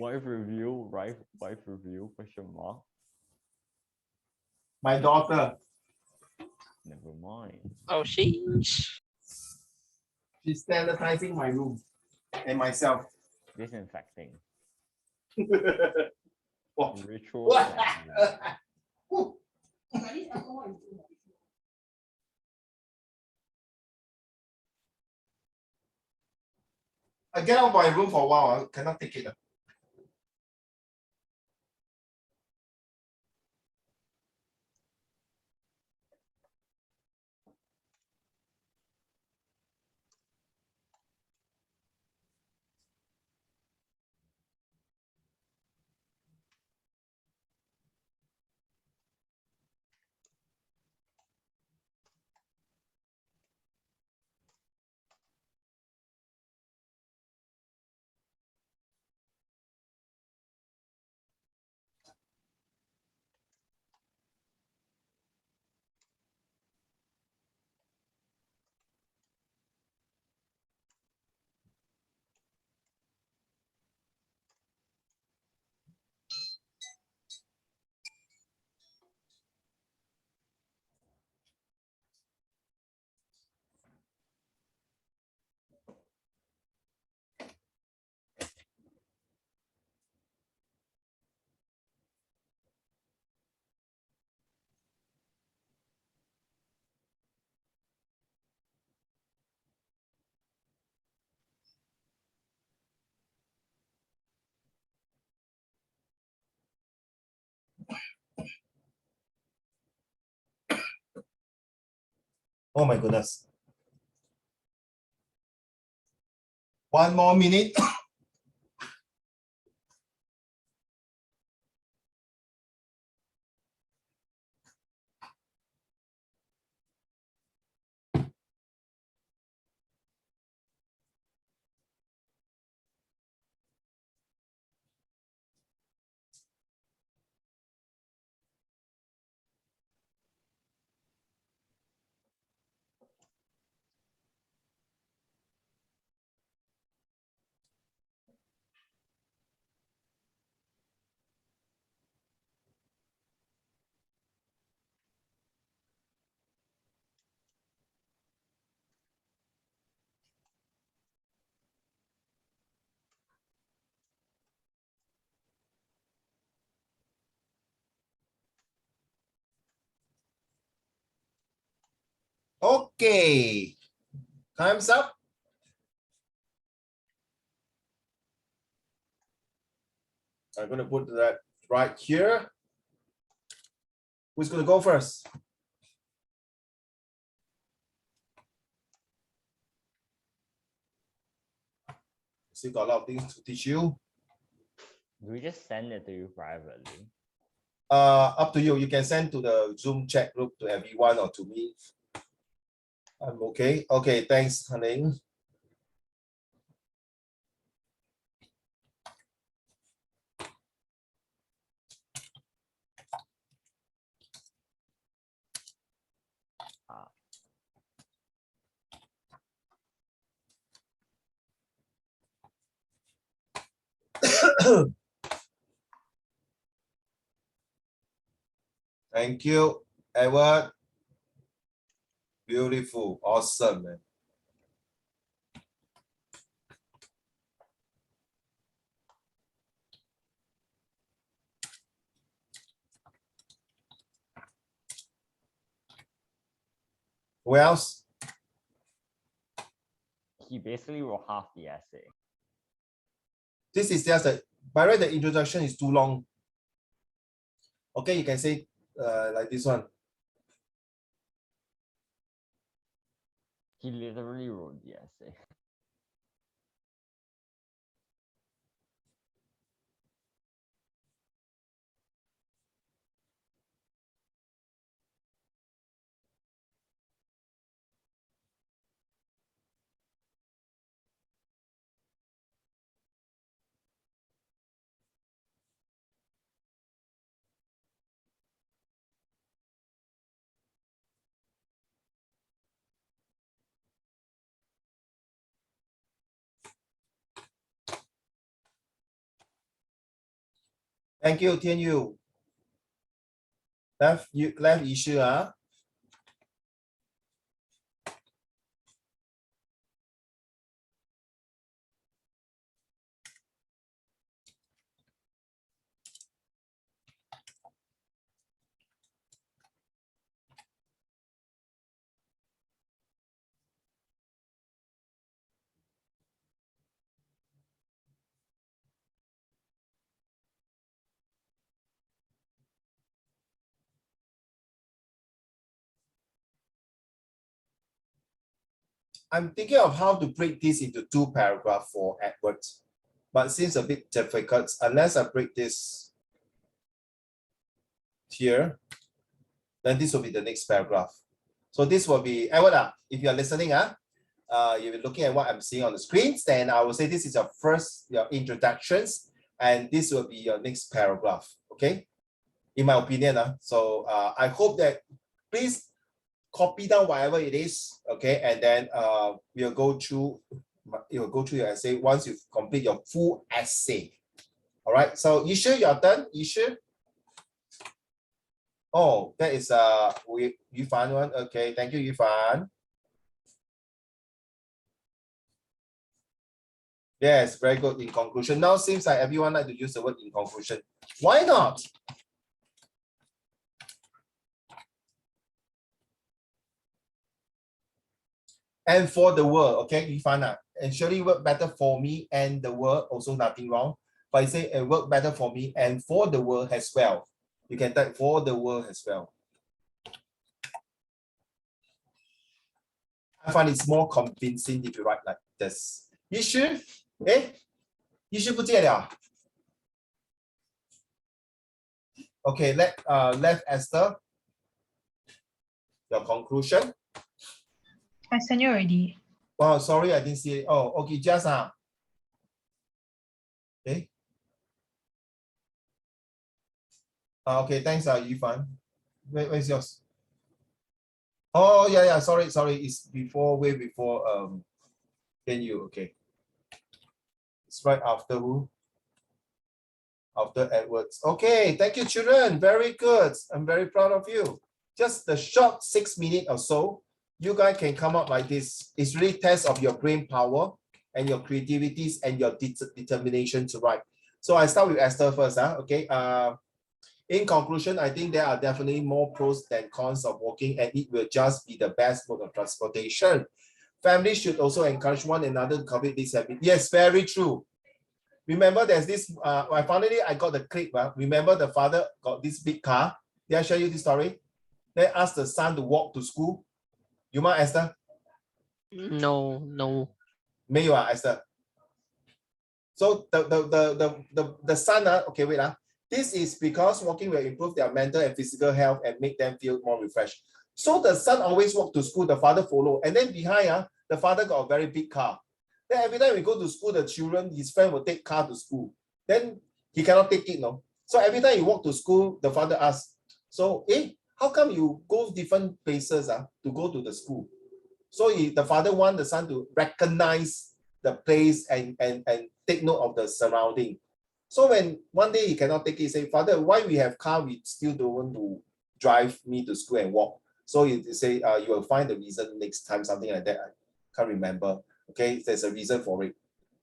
Wife review, right? Wife review, question mark. My daughter, Never mind. Oh, sheesh. she's sanitizing my room and myself. Disinfecting. Wow. Ritual. What? cleansing. I get out of my room for a while. I cannot take it. Oh my goodness. 1 more minute. Okay. Time's up. I'm going to put that right here. Who's going to go first? Still got a lot of things to teach you. Do we just send it to you privately? Up to you. You can send to the Zoom chat group to everyone or to me. I'm okay. Okay, thanks, Haning. Thank you, Edward. Beautiful, awesome, man. Who else? He basically wrote half the essay. This is just a, by the way, the introduction is too long. Okay, you can say like this one. He literally wrote the essay. Thank you, Tian Yu. Left issue, huh? I'm thinking of how to break this into 2 paragraphs for Edward, but seems a bit difficult unless I break this here, then this will be the next paragraph. So this will be, Edward, if you're listening, you're looking at what I'm seeing on the screens, then I will say this is your introductions, and this will be your next paragraph, okay? In my opinion, so I hope that please copy down whatever it is, okay? And then you'll go through your essay once you've complete your full essay. All right, so you sure you're done? You sure? Oh, that is Yufan one. Okay, thank you, Yufan. Yes, very good. In conclusion, now seems like everyone like to use the word in conclusion. Why not? And for the world, okay, Yufan, and surely work better for me and the world, also nothing wrong. But I say it work better for me and for the world as well. You can type for the world as well. I find it's more convincing if you write like this. You sure? Eh? You should put it there. Okay, left Esther. Your conclusion. I sent you already. Oh, sorry, I didn't see it. Oh, okay, just okay. Okay, thanks, Yufan. Where's yours? Oh, yeah, sorry. It's way before Tian Yu. Okay. It's right after who? After Edwards. Okay, thank you, children. Very good. I'm very proud of you. Just the short 6 minutes or so, you guys can come up like this. It's really test of your brain power and your creativities and your determination to write. So I start with Esther first. Okay. In conclusion, I think there are definitely more pros than cons of walking, and it will just be the best mode of transportation. Families should also encourage one another to cultivate this habit. Yes, very true. Remember, there's this. I got the clip. Remember, the father got this big car. Did I show you this story? They asked the son to walk to school. You mind, Esther? No. 没有 Esther. So the son, okay, wait. This is because walking will improve their mental and physical health and make them feel more refreshed. So the son always walk to school, the father follow. And then behind, the father got a very big car. Then every time we go to school, the children, his friend will take car to school. Then he cannot take it, no? So every time he walk to school, the father asks, so, how come you go different places to go to the school? So the father wants the son to recognize the place and take note of the surrounding. So when one day he cannot take it, he say, Father, why we have car, we still don't want to drive me to school and walk? So he say, you will find the reason next time, something like that. I can't remember. Okay, there's a reason for it.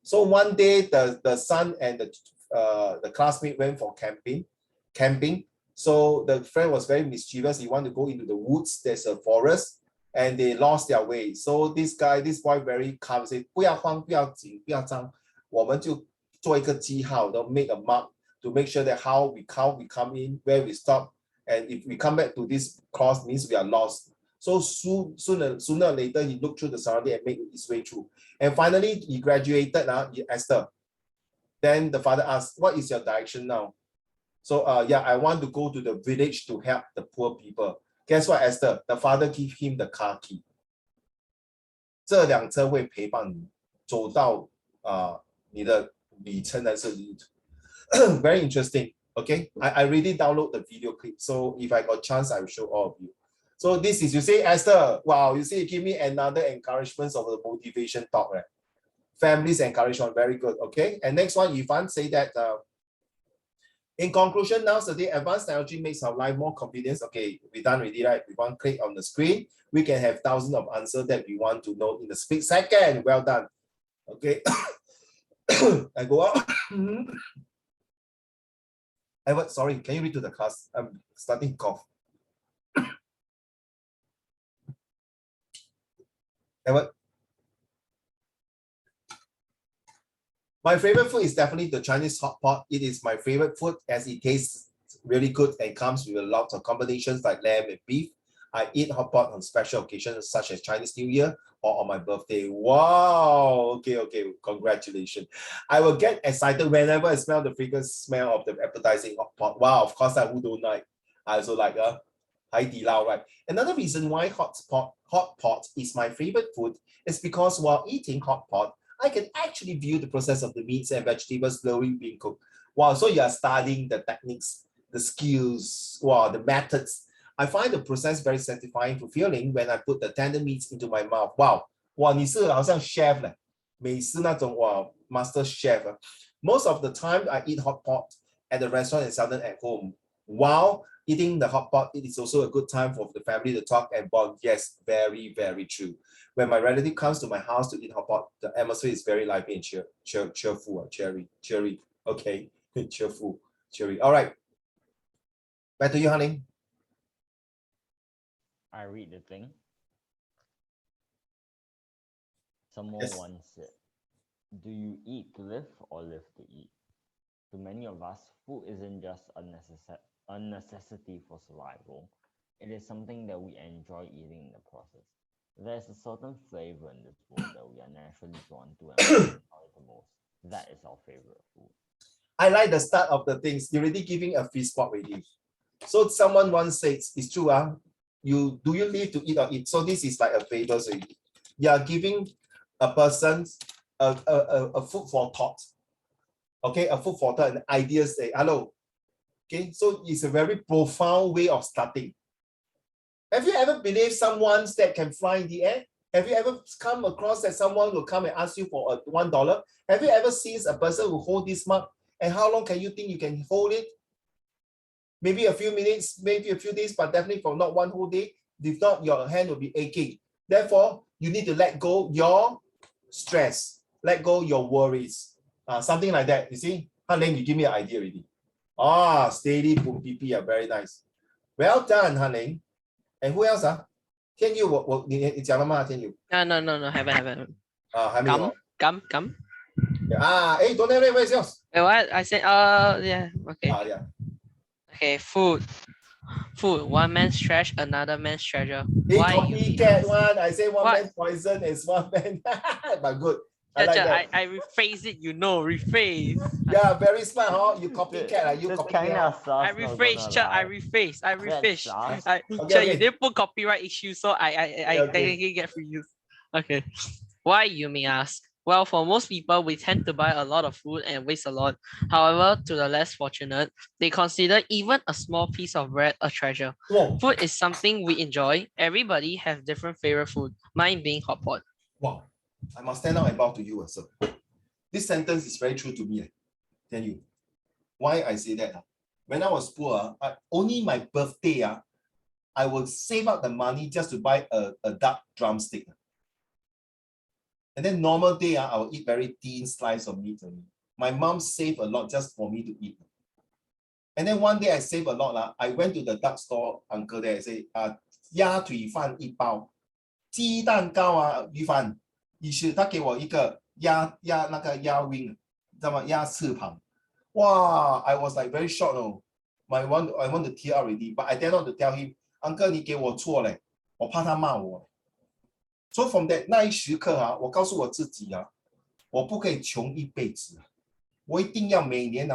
So one day the son and the classmate went for camping. So the friend was very mischievous. He wanted to go into the woods. There's a forest, and they lost their way. So this boy very calm, say, 不要慌，不要紧，不要张，我们就做一个记号, they'll make a mark to make sure that how we come in, where we stop, and if we come back to this course means we are lost. So sooner or later, he looked through the surrounding and made his way through. And finally, he graduated, Esther. Then the father asked, what is your direction now? So I want to go to the village to help the poor people. Guess what, Esther? The father gave him the car key. 这辆车会陪伴你走到你的里程还是旅途。Very interesting. Okay, I really download the video clip. So if I got chance, I will show all of you. So this is, you say, Esther, wow, you see, give me another encouragement of the motivation talk, right? Families encouragement, very good. Okay, and next one, Yifan say that In conclusion, nowadays, advanced technology makes our life more convenient. Okay, we're done already, right? We want click on the screen. We can have thousands of answers that we want to know in a split second. Well done. Okay. I go out. Edward, sorry, can you read to the class? I'm starting to cough. Edward. My favorite food is definitely the Chinese hot pot. It is my favorite food as it tastes really good and comes with a lot of combinations like lamb and beef. I eat hot pot on special occasions such as Chinese New Year or on my birthday. Wow. Okay. Congratulations. I will get excited whenever I smell the fragrant smell of the appetizing hot pot. Wow, of course, who don't like. I also like Hai Di Lao, right? Another reason why hot pot is my favorite food is because while eating hot pot, I can actually view the process of the meats and vegetables slowly being cooked. Wow, so you are studying the techniques, the skills, wow, the methods. I find the process very satisfying, fulfilling when I put the tender meats into my mouth. Wow, 哇，你是好像 chef 嘞，美食那种哇 master chef. Most of the time, I eat hot pot at the restaurant and seldom at home. While eating the hot pot, it is also a good time for the family to talk and bond. Yes, very, very true. When my relative comes to my house to eat hot pot, the atmosphere is very lively and cheerful, cheery. Okay, cheerful, cheery. All right. Back to you, honey. I read the thing. Someone Yes. once said, do you eat to live or live to eat? To many of us, food isn't just a necessity for survival. It is something that we enjoy eating in the process. There's a certain flavor in this food that we are naturally drawn to and we enjoy the most. That is our favorite food. I like the start of the things. You're already giving a free spot already. So someone once says, it's true, do you live to eat or eat? So this is like a favor already. You are giving a person a food for thought. Okay, a food for thought and ideas say, hello. Okay, so it's a very profound way of starting. Have you ever believed someone that can fly in the air? Have you ever come across that someone will come and ask you for $1? Have you ever seen a person who hold this mug? And how long can you think you can hold it? Maybe a few minutes, maybe a few days, but definitely for not one whole day. If not, your hand will be aching. Therefore, you need to let go your stress, let go your worries, something like that. You see, Han-Ling, you give me an idea already. Steady, boom, PP, very nice. Well done, Han-Ling. And who else? 天佑，你讲了吗？天佑 No, haven't. 还没有。 Gum. Don't have it. Where's yours? What I said? Yeah. Okay. Yeah. Okay. Food. One man's trash, another man's treasure. Hey, Why you copycat one. I say one What? man poison is one man. But good. I like that. I rephrase it. Rephrase. Yeah, very smart, huh? You copycat. You copycat. I rephrase. I rephrase. Okay. You didn't put copyright issues, so I technically get free use. Okay. Why, you may ask? Well, for most people, we tend to buy a lot of food and waste a lot. However, to the less fortunate, they consider even a small piece of bread a treasure. Whoa. Food is something we enjoy. Everybody has different favorite food. Mine being hot pot. Wow. I must stand out and bow to you, sir. This sentence is very true to me. Tell you. Why I say that? When I was poor, only my birthday, I would save up the money just to buy a duck drumstick. And then normal day, I will eat very thin slice of meat only. My mom saved a lot just for me to eat. And then one day I saved a lot. I went to the duck store uncle there. I say, 鸭腿饭一包，鸡蛋糕鱼饭，于是他给我一个鸭 wing， 知道吗？鸭翅膀。哇 I was like very shocked. I want to tear up already, but I dare not to tell him, Uncle, 你给我错嘞，我怕他骂我。So from that 那一时刻我告诉我自己我不可以穷一辈子，我一定要每年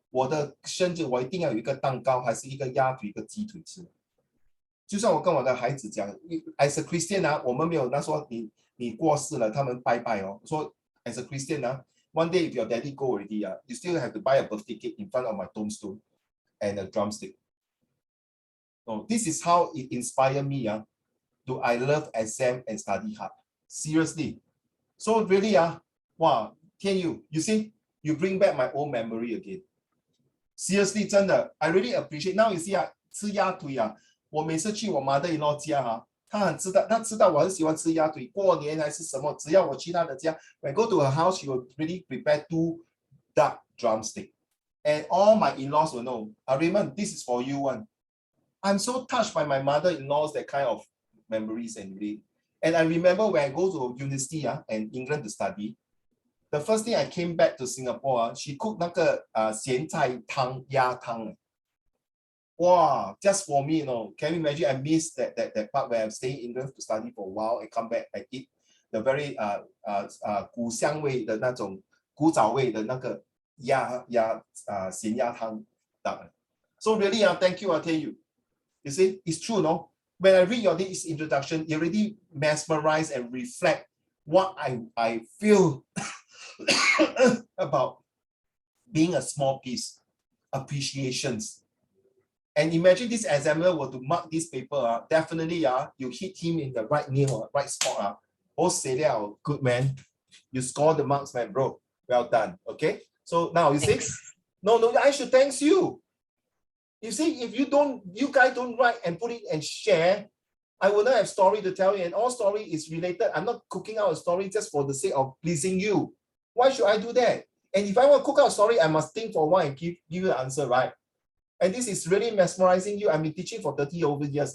我的生日我一定要有一个蛋糕，还是一个鸭腿，一个鸡腿吃。就算我跟我的孩子讲 ，as a Christian 我们没有那说你过世了，他们拜拜说 as a Christian one day if your daddy go already you still have to buy a birthday cake in front of my tombstone and a drumstick. So this is how it inspired me I love exam and study hard. Seriously. So really wow, Tian Yu, you see, you bring back my old memory again. Seriously, 真的 I really appreciate. Now you see 啊，吃鸭腿啊，我每次去我 mother-in-law 家啊，他知道我很喜欢吃鸭腿，过年还是什么，只要我去他的家 when I go to her house, she will really prepare 2 duck drumstick. And all my in-laws will know, Raymond, this is for you one. I'm so touched by my mother-in-laws, that kind of memories and really. And I remember when I go to university and England to study, the first thing I came back to Singapore, she cooked 那个咸菜汤鸭汤。Wow, just for me, can you imagine? I miss that part where I'm staying in England to study for a while. I come back, I eat the very 古香味的那种古早味的那个咸鸭汤。So really, thank you, I tell you. You see, it's true, no? When I read your this introduction, it really mesmerize and reflect what I feel about being a small piece, appreciations. And imagine this examiner were to mark this paper, definitely you hit him in the right nail, right spot. Good man. You score the marks, man, bro. Well done. Okay. So now you see, no, I should thank you. You see, if you guys don't write and put it and share, I will not have story to tell you. And all story is related. I'm not cooking out a story just for the sake of pleasing you. Why should I do that? And if I want to cook out a story, I must think for a while and give you the answer, right? And this is really mesmerizing you. I've been teaching for 30 over years.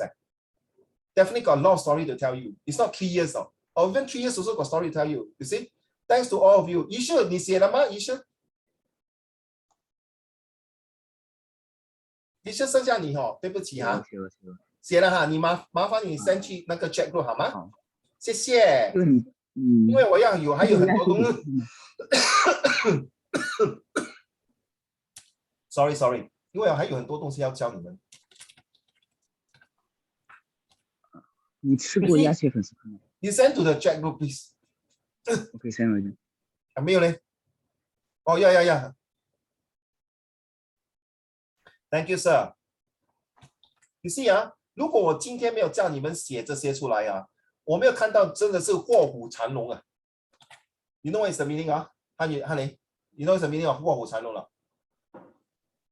Definitely got a lot of story to tell you. It's not 3 years, or even 3 years also got story to tell you. You see? Thanks to all of you. You should. 你写了吗？you should. 你是剩下你对不起哈。写了哈，你麻烦你 send 去那个 chat group 好吗？好，谢谢。因为我还有很多东西。sorry， 因为我还有很多东西要教你们。你吃过鸭血粉丝汤吗？ You send to the chat group, please. OK, send 回去。没有嘞。哦，要。Thank you, sir. You see 如果我今天没有叫你们写这些出来我没有看到真的是卧虎藏龙啊。You know what is the meaning honey? You know what is the meaning of 卧虎藏龙了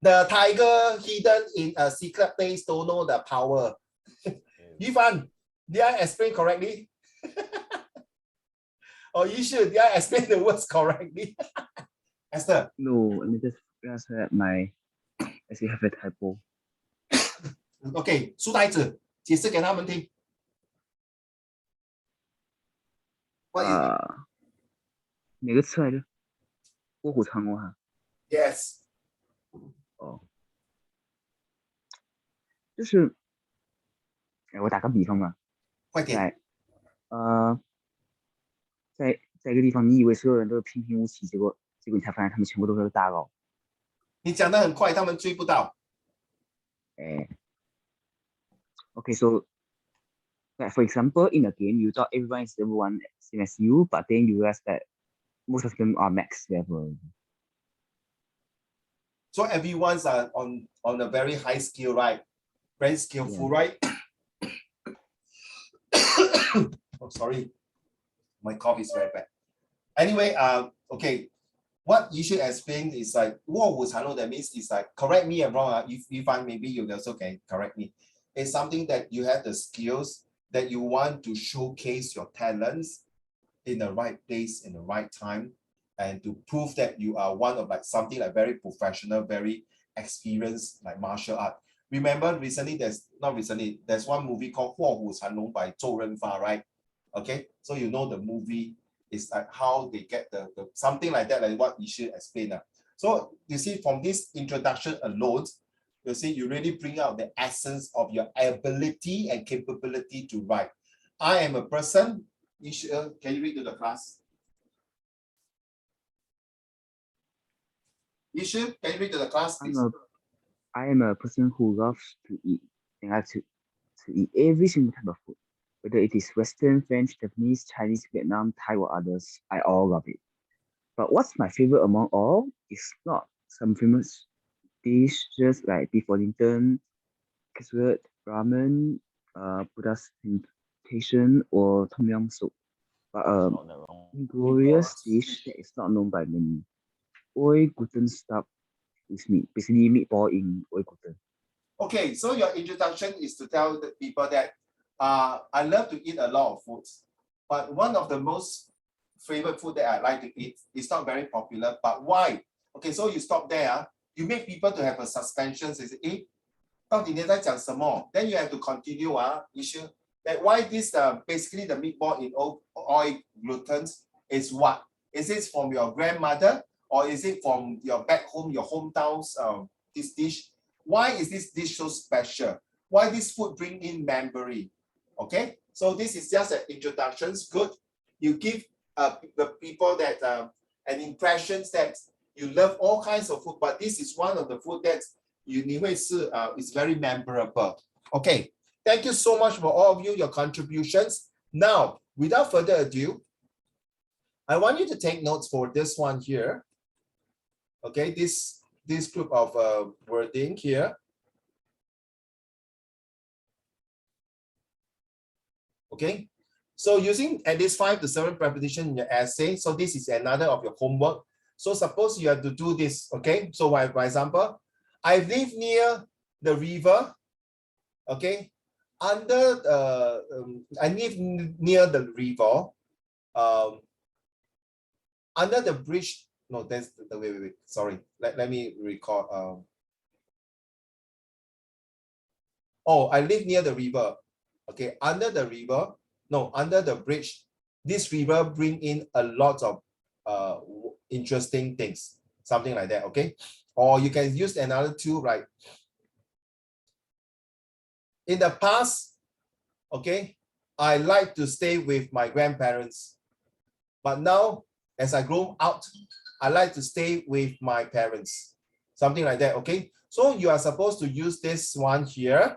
？The tiger hidden in a secret place don't know the power. Yifan, did I explain correctly? Or you should, did I explain the words correctly? Esther? No, let me just realize that I still have a typo. OK, 书呆子，解释给他们听。哪个词来着？卧虎藏龙哈。Yes. 就是，我打个比方吧。快点。在一个地方，你以为所有人都是平平无奇，结果你才发现他们全部都是大佬。你讲得很快，他们追不到。Okay, so like for example, in a game, you thought everyone is level 1 same as you, but then you realize that most of them are max level. So everyone's on a very high skill, right? Very skillful, right? Oh, sorry. My cough is very bad. Anyway, okay. What you should explain is like 卧虎藏龙, that means it's like, correct me if I'm wrong. If you find, maybe you also can correct me. It's something that you have the skills that you want to showcase your talents in the right place, in the right time, and to prove that you are one of like something like very professional, very experienced like martial art. Remember recently, there's one movie called 卧虎藏龙 by Zhou Renfa, right? Okay, so you know the movie is like how they get the something like that, like what you should explain. So you see from this introduction alone, you see you really bring out the essence of your ability and capability to write. I am a person, can you read to the class? Yishu, can you read to the class, please? I am a person who loves to eat and I like to eat every single type of food. Whether it is Western, French, Japanese, Chinese, Vietnam, Thai, or others, I all love it. But what's my favorite among all is not some famous dishes like beef Wellington, casserole, ramen, Buddha's temptation, or tom yum soup, but a glorious dish that is not known by many. Oi guten Stab is meat, basically meatball in Oikoton. Okay, so your introduction is to tell the people that I love to eat a lot of foods, but one of the most favorite food that I like to eat is not very popular, but why? Okay, so you stop there, you make people to have a suspension, say, 到底你在讲什么? Then you have to continue issue that why this basically the meatball in oil gluten is what? Is it from your grandmother or is it from your back home, your hometowns, this dish? Why is this dish so special? Why this food bring in memory? Okay, so this is just an introduction. Good. You give the people that an impressions that you love all kinds of food, but this is one of the food that you is very memorable. Okay, thank you so much for all of you, your contributions. Now, without further ado, I want you to take notes for this one here. Okay, this group of wording here. Okay, so using at least 5 to 7 prepositions in your essay. So this is another of your homework. So suppose you have to do this. Okay, so for example, I live near the river. Okay, under I live near the river. Under the bridge. No, that's the wait. Sorry, let me recall. Oh, I live near the river. Okay, under the river. No, under the bridge. This river bring in a lot of interesting things. Something like that. Okay, or you can use another two, right? In the past, okay, I like to stay with my grandparents, but now as I grow out, I like to stay with my parents. Something like that, okay? So you are supposed to use this one here,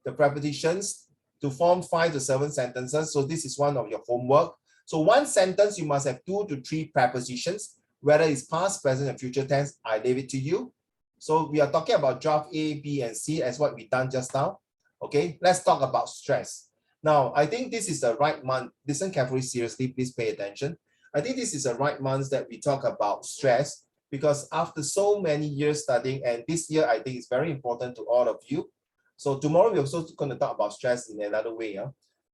the prepositions, to form 5 to 7 sentences. So this is one of your homework. So one sentence, you must have 2 to 3 prepositions, whether it's past, present, and future tense. I leave it to you. So we are talking about draft A, B, and C as what we done just now. Okay, let's talk about stress. Now, I think this is the right month. Listen carefully, seriously, please pay attention. I think this is the right month that we talk about stress, because after so many years studying, and this year I think it's very important to all of you. So tomorrow we're also going to talk about stress in another way.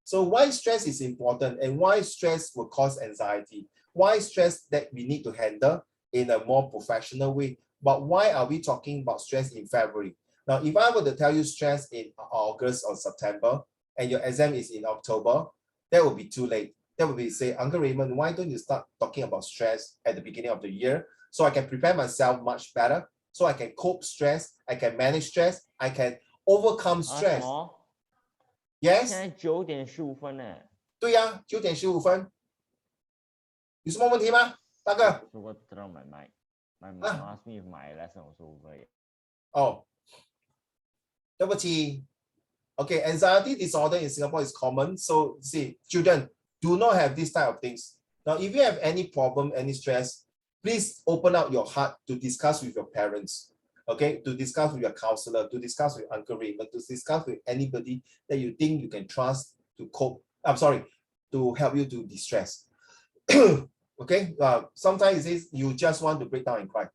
So why stress is important and why stress will cause anxiety? Why stress that we need to handle in a more professional way? But why are we talking about stress in February? Now, if I were to tell you stress in August or September and your exam is in October, that would be too late. That would be say, Uncle Raymond, why don't you start talking about stress at the beginning of the year so I can prepare myself much better, so I can cope stress, I can manage stress, I can overcome stress. Yes? 现在9点15分呢。对呀，9点15分。有什么问题吗，大哥？如果知道my mom asked me if my lesson was over. Oh, 对不起。Okay, anxiety disorder in Singapore is common. So see, children, do not have this type of things. Now, if you have any problem, any stress, please open up your heart to discuss with your parents. Okay, to discuss with your counselor, to discuss with Uncle Raymond, to discuss with anybody that you think you can trust to cope. I'm sorry, to help you to distress. Okay, sometimes it says you just want to break down and cry.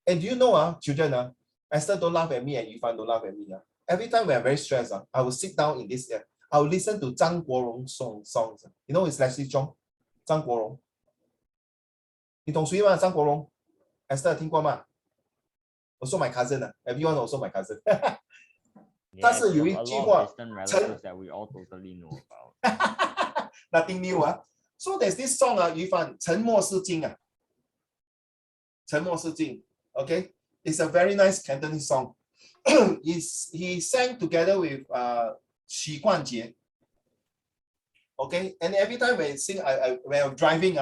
And do you know, children, Esther don't laugh at me and Yifan don't laugh at me. Every time when I'm very stressed, I will sit down in this. I will listen to Zhang Guorong songs. You know, it's Leslie Chong, Zhang Guorong. 你懂谁吗？张国荣 Esther 听过吗？ Also my cousin, everyone also my cousin. 但是有一句话， that we all totally know about. Nothing new. So there's this song, Yifan, 沉默是金。沉默是金. Okay, it's a very nice Cantonese song. He sang together with Xu Guanjie. Okay, and every time when I sing, when I'm driving,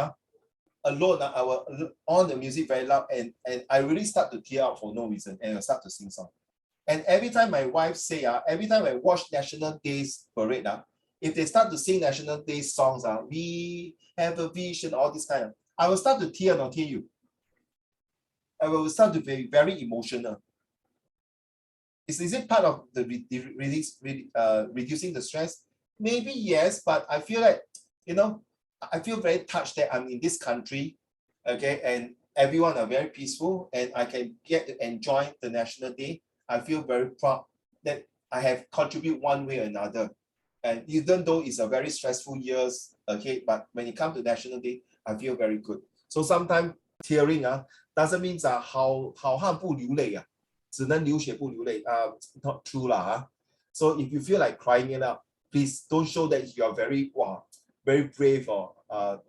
alone, I will on the music very loud, and I really start to tear out for no reason, and I start to sing song. And every time my wife say, every time I watch National Days parade, if they start to sing National Day songs, we have a vision, all this kind of, I will start to tear, not tear you. I will start to be very emotional. Is it part of the reducing the stress? Maybe yes, but I feel like, I feel very touched that I'm in this country, okay, everyone are very peaceful, and I can get to enjoy the National Day. I feel very proud that I have contributed one way or another. And even though it's a very stressful years ahead, but when it comes to National Day, I feel very good. So sometimes tearing doesn't mean 好汉不流泪只能流血不流泪 not true lah. So if you feel like crying it out, please don't show that you are very very brave or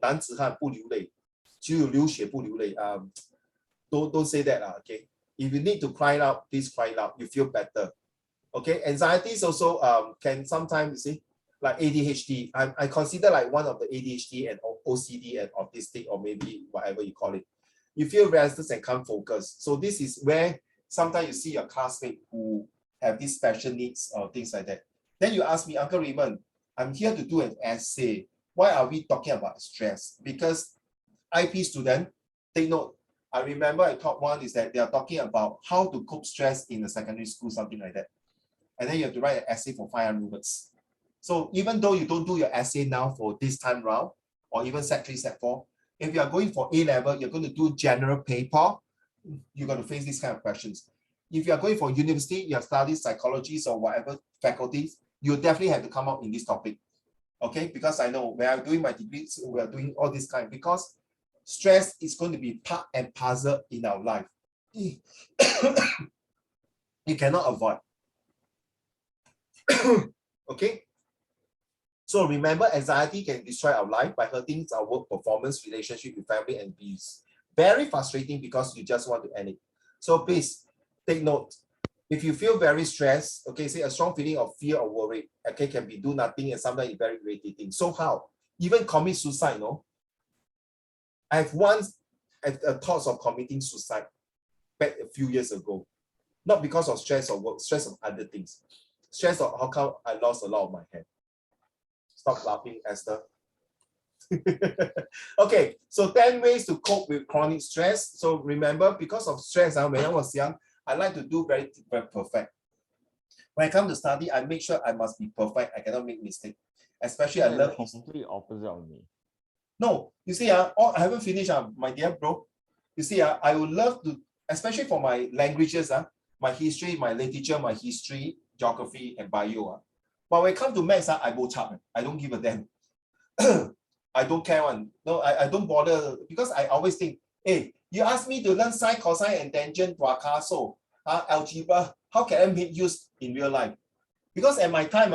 男子汉不流泪，只有流血不流泪 don't say that okay. If you need to cry it out, please cry it out. You feel better. Okay, anxiety is also can sometimes, you see, like ADHD. I consider like one of the ADHD and OCD and autistic, or maybe whatever you call it. You feel restless and can't focus. So this is where sometimes you see your classmate who have these special needs or things like that. Then you ask me, Uncle Raymond, I'm here to do an essay. Why are we talking about stress? Because IP student, take note. I remember I taught one is that they are talking about how to cope stress in the secondary school, something like that. And then you have to write an essay for 500 words. So even though you don't do your essay now for this time round, or even Set 3, Set 4, if you are going for A level, you're going to do general paper, you're going to face these kind of questions. If you are going for university, you have studied psychology or whatever faculties, you definitely have to come out in this topic. Okay, because I know when I'm doing my degree, so we are doing all this kind, because stress is going to be part and parcel in our life. You cannot avoid. Okay, so remember, anxiety can destroy our life by hurting our work performance, relationship with family, and peace. Very frustrating because you just want to end it. So please take note. If you feel very stressed, okay, say a strong feeling of fear or worry, okay, can be do nothing, and sometimes it's very irritating. So how? Even commit suicide, no? I've once had thoughts of committing suicide back a few years ago. Not because of stress or work, stress of other things. Stress of how come I lost a lot of my hair. Stop laughing, Esther. Okay, so 10 ways to cope with chronic stress. So remember, because of stress, when I was young, I like to do very perfect. When I come to study, I make sure I must be perfect. I cannot make mistake. Especially I love completely opposite of me. No, you see, I haven't finished, my dear bro. You see, I would love to, especially for my languages, my history, my literature, my history, geography, and bio. But when it comes to maths, I go chap. I don't give a damn. I don't care one. No, I don't bother, because I always think, hey, you ask me to learn sine, cosine, and tangent, so algebra, how can I make use in real life? Because at my time,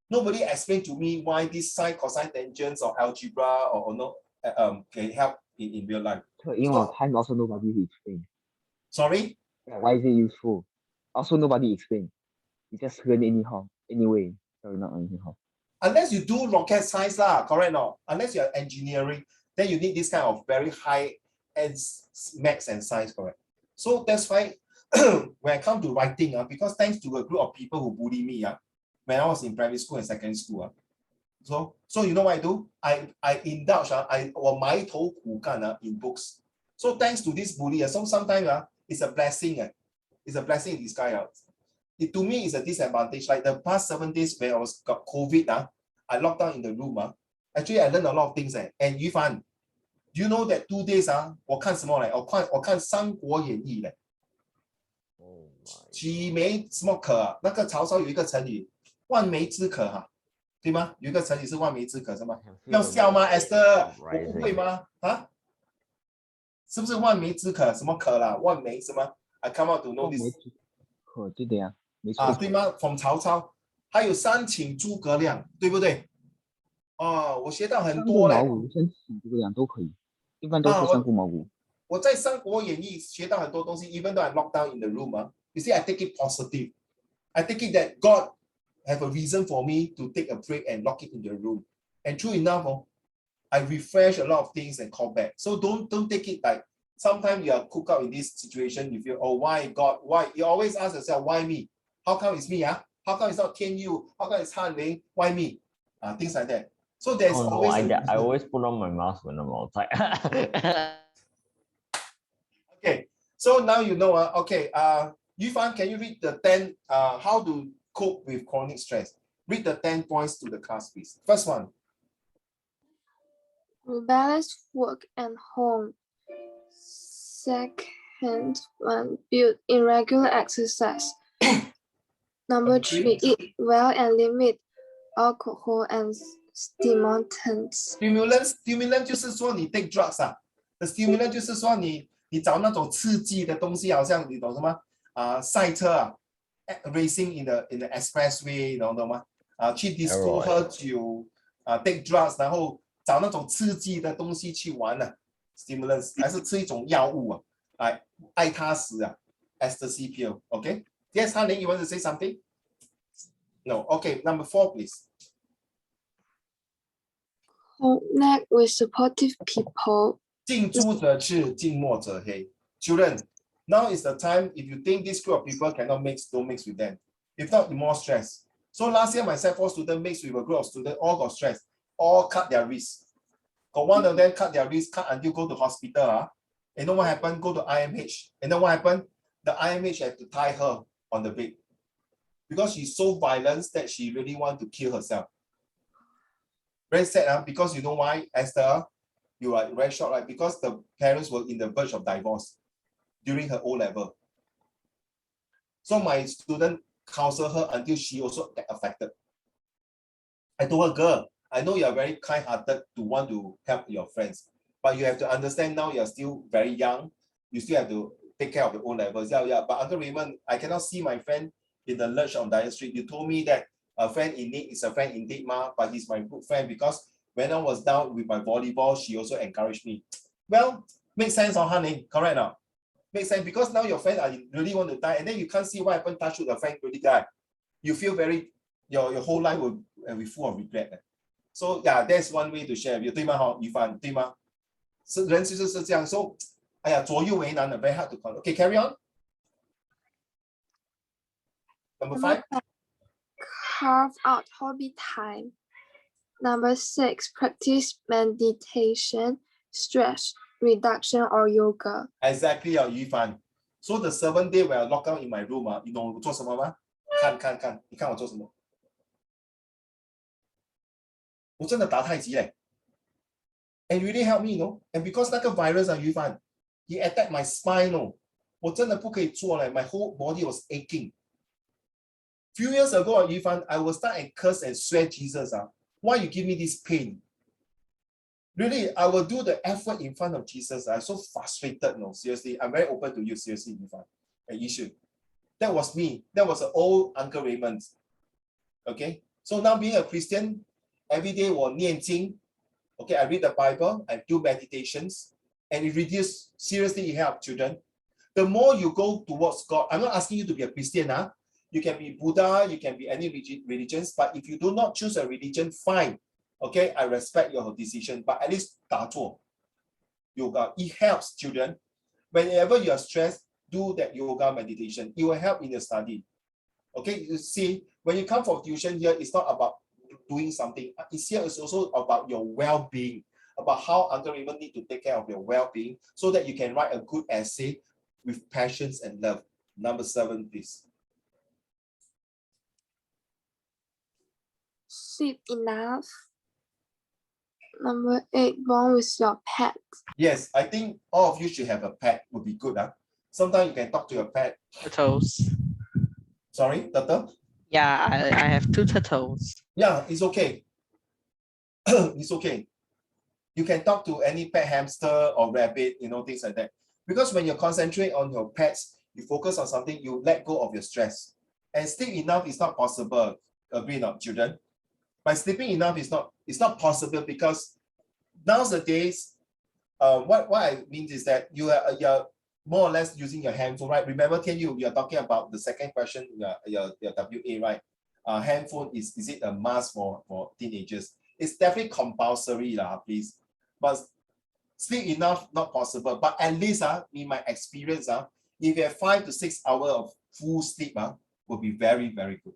nobody explained to me why this sine, cosine, tangents, or algebra or no can help in real life. So in our time, also nobody explain. Sorry? Yeah, why is it useful? Also, nobody explain. You just learn anyhow, anyway. Sorry, not anyhow. Unless you do rocket science, correct no? Unless you're engineering, then you need this kind of very high end maths and science, correct? So that's why when I come to writing, because thanks to a group of people who bully me, when I was in primary school and secondary school, so you know what I do? I indulge, I 埋頭苦幹 in books. So thanks to this bully, so sometimes it's a blessing. It's a blessing in disguise. To me, it's a disadvantage. Like the past 7 days when I was got COVID, I locked down in the room. Actually, I learned a lot of things. And Yufan, do you know that 2 days, 我看什么嘞？我看《三国演義》嘞。举眉什么可？那个曹操有一个成语，万眉之可对吗？有一个成语是万眉之可，是吗？要笑吗 ，Esther？ 我不会吗？是不是万眉之可？什么可啦？万眉什么 ？I come out to know this。可对的呀，没错。对吗？从曹操，还有三请诸葛亮，对不对？我学到很多嘞。三顾茅庐、三请诸葛亮都可以，一般都是三顾茅庐。我在《三国演義》学到很多东西 ，even though I locked down in the room, you see, I take it positive. I take it that God have a reason for me to take a break and lock it in the room. And true enough, I refresh a lot of things and call back. So don't take it like sometimes you are cooked out in this situation. You feel, oh, why God? Why? You always ask yourself, why me? How come it's me? How come it's not Tian Yu? How come it's Han Ling? Why me? Things like that. So there's always. I always put on my mask when I'm outside. Okay, so now you know. Okay, Yufan, can you read the 10 how to cope with chronic stress? Read the 10 points to the class, please. First one. Balance work and home. Second one, build in regular exercise. Number three, eat well and limit alcohol and stimulants. Stimulant 就是说你 take drugs 啊，the stimulant 就是说你找那种刺激的东西，好像你懂什么赛车啊 ，racing in the expressway， 你懂吗？去 disco 喝酒take drugs， 然后找那种刺激的东西去玩啊 ，stimulants 还是吃一种药物啊，爱他死啊 ，ecstasy pill，OK？ Yes, Han Ling, you want to say something? No. Okay, number 4, please. Connect with supportive people. 近朱者赤，近墨者黑。Children, now is the time. If you think this group of people cannot mix, don't mix with them. If not, more stress. So last year, my set 4 students mixed with a group of students, all got stress, all cut their wrists. Got one of them cut their wrist, cut until go to hospital. And then what happened? Go to IMH. And then what happened? The IMH had to tie her on the bed because she's so violent that she really want to kill herself. Very sad, because you know why, Esther? You are very shocked, right? Because the parents were in the verge of divorce during her O-level. So my student counseled her until she also get affected. I told her, girl, I know you are very kind-hearted to want to help your friends, but you have to understand now you are still very young. You still have to take care of the O-levels. Yeah. But Uncle Raymond, I cannot see my friend in the lurch on Dyer Street. You told me that a friend in need is a friend indeed, ma, but he's my good friend because when I was down with my volleyball, she also encouraged me. Well, makes sense, honey, correct now? Makes sense because now your friend really want to die, and then you can't see what happened. Touch with the friend really die. You feel very your whole life will be full of regret. So yeah, that's one way to share with you. 对吗？哈，于凡，对吗？是人就是这样。So， 哎呀，左右为难的 ，very hard to control. Okay, carry on. Number 5. Carve out hobby time. Number 6, practice meditation, stress reduction, or yoga. Exactly, Yu Fan. So the 7th day when I lock out in my room, you know 我做什么吗？看，你看我做什么？我真的打太极嘞 ，and really help me, you know. And because 那个 virus Yu Fan, he attacked my spine, no. 我真的不可以做嘞 ，my whole body was aching. Few years ago, Yu Fan, I will start and curse and swear Jesus, why you give me this pain? Really, I will do the effort in front of Jesus. I'm so frustrated, no, seriously. I'm very open to you, seriously, Yu Fan, and Yishu. That was me. That was an old Uncle Raymond. Okay, so now being a Christian, every day 我念经. Okay, I read the Bible, I do meditations, and it reduces, seriously, it helps children. The more you go towards God, I'm not asking you to be a Christian, You can be Buddha, you can be any religions, but if you do not choose a religion, fine. Okay, I respect your decision, but at least 打坐 yoga, it helps children. Whenever you are stressed, do that yoga meditation. It will help in your study. Okay, you see, when you come for tuition here, it's not about doing something. It's here is also about your well-being, about how Uncle Raymond need to take care of your well-being so that you can write a good essay with passions and love. Number 7, please. Sleep enough. Number 8, bond with your pet. Yes, I think all of you should have a pet. Would be good. Sometimes you can talk to your pet. Turtles. Sorry, turtle? Yeah, I have 2 turtles. Yeah, it's okay. It's okay. You can talk to any pet, hamster or rabbit, things like that. Because when you concentrate on your pets, you focus on something, you let go of your stress. And sleep enough is not possible. Agree not, children? By sleeping enough is not possible because nowadays, what I mean is that you're more or less using your handphone, right? Remember, you're talking about the second question, your WA, right? Handphone, is it a must for teenagers? It's definitely compulsory, please. But sleep enough, not possible. But at least, in my experience, if you have 5 to 6 hours of full sleep, will be very, very good.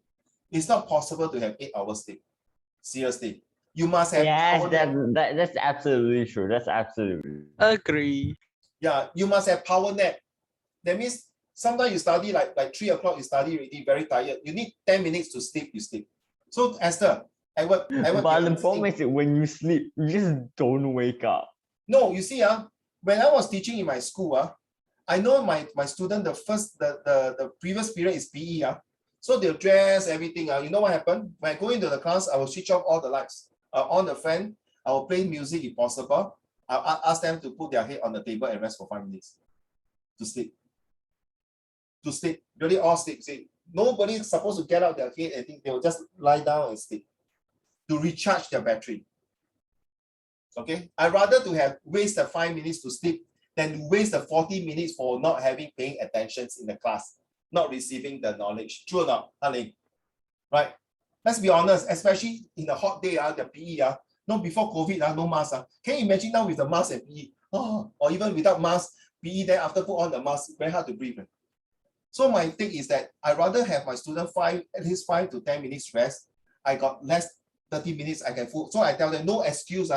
It's not possible to have 8 hours sleep. Seriously. You must have Yes, that's absolutely true. That's absolutely Agree. Yeah, you must have power nap. That means sometimes you study like 3 o'clock, you study already, very tired. You need 10 minutes to sleep, you sleep. So Esther, Edward, but the problem is that when you sleep, you just don't wake up. No, you see, when I was teaching in my school, I know my student, the previous period is PE. So they'll dress everything. You know what happened? When I go into the class, I will switch off all the lights, on the fan. I will play music if possible. I'll ask them to put their head on the table and rest for 5 minutes to sleep. To sleep, really all sleep. See, nobody is supposed to get out their head and think. They will just lie down and sleep to recharge their battery. Okay, I'd rather to have waste the 5 minutes to sleep than waste the 40 minutes for not having paying attention in the class, not receiving the knowledge. True or not, Ali? Right? Let's be honest, especially in a hot day, the PE, no, before COVID, no mask. Can you imagine now with the mask and PE? Oh, or even without mask, PE, then after put on the mask, very hard to breathe. So my take is that I'd rather have my student at least 5 to 10 minutes rest. I got less 30 minutes I can full. So I tell them no excuse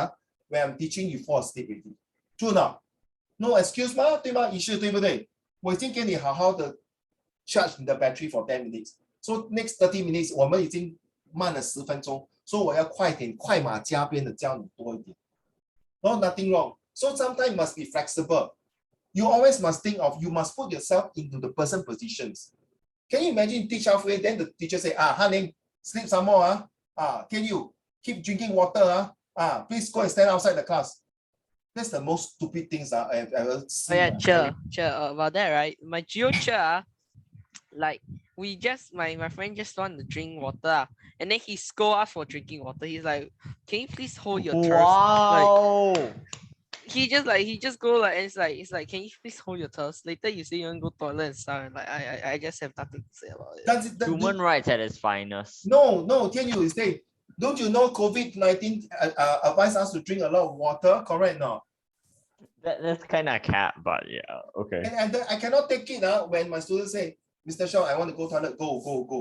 when I'm teaching you fall asleep already. True or not? No excuse 嘛，对吗？仪式对不对？我已经给你好好的 charge 你的 battery for 10 minutes. So next 30 minutes 我们已经慢了10分钟，所以我要快点快马加鞭的教你多一点。No, nothing wrong. So sometimes must be flexible. You always must think of, you must put yourself into the person positions. Can you imagine teach halfway, then the teacher say, Haning, sleep some more, can you keep drinking water, please go and stand outside the class. That's the most stupid things I've ever seen. Oh yeah, Cher, about that, right? My geo Cher, like we just my friend just want to drink water, and then he scold us for drinking water. He's like, can you please hold your thirst? Wow. Like, he just go like, and it's like, can you please hold your thirst? Later you say you want to go toilet and stuff. And like I just have nothing to say about it. Human rights at its finest. No, Tianyu is saying, don't you know COVID-19 advised us to drink a lot of water? Correct now. That's kind of cap, but yeah, okay. And I cannot take it when my students say, Mr. Shaw, I want to go toilet. Go.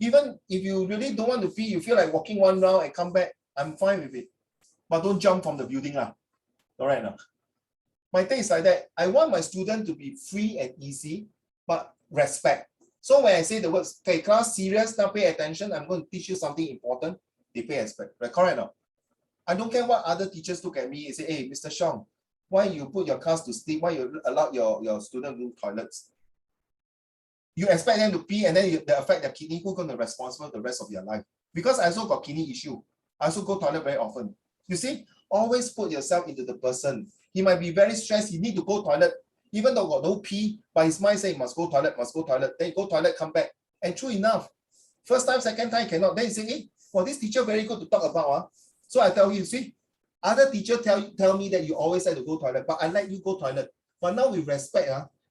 Even if you really don't want to pee, you feel like walking one round and come back, I'm fine with it. But don't jump from the building. All right now. My thing is like that. I want my student to be free and easy, but respect. So when I say the words, okay, class serious, now pay attention, I'm going to teach you something important, they pay respect. Right? Correct now? I don't care what other teachers look at me and say, hey, Mr. Shong, why you put your class to sleep? Why you allow your student to do toilets? You expect them to pee and then they affect their kidney, who's going to be responsible the rest of their life? Because I also got kidney issue. I also go toilet very often. You see, always put yourself into the person. He might be very stressed. He need to go toilet, even though got no pee, but his mind saying must go toilet. Then go toilet, come back. And true enough, first time, second time cannot. Then he say, hey, well, this teacher very good to talk about. So I tell you, see, other teacher tell me that you always like to go toilet, but I let you go toilet. But now with respect,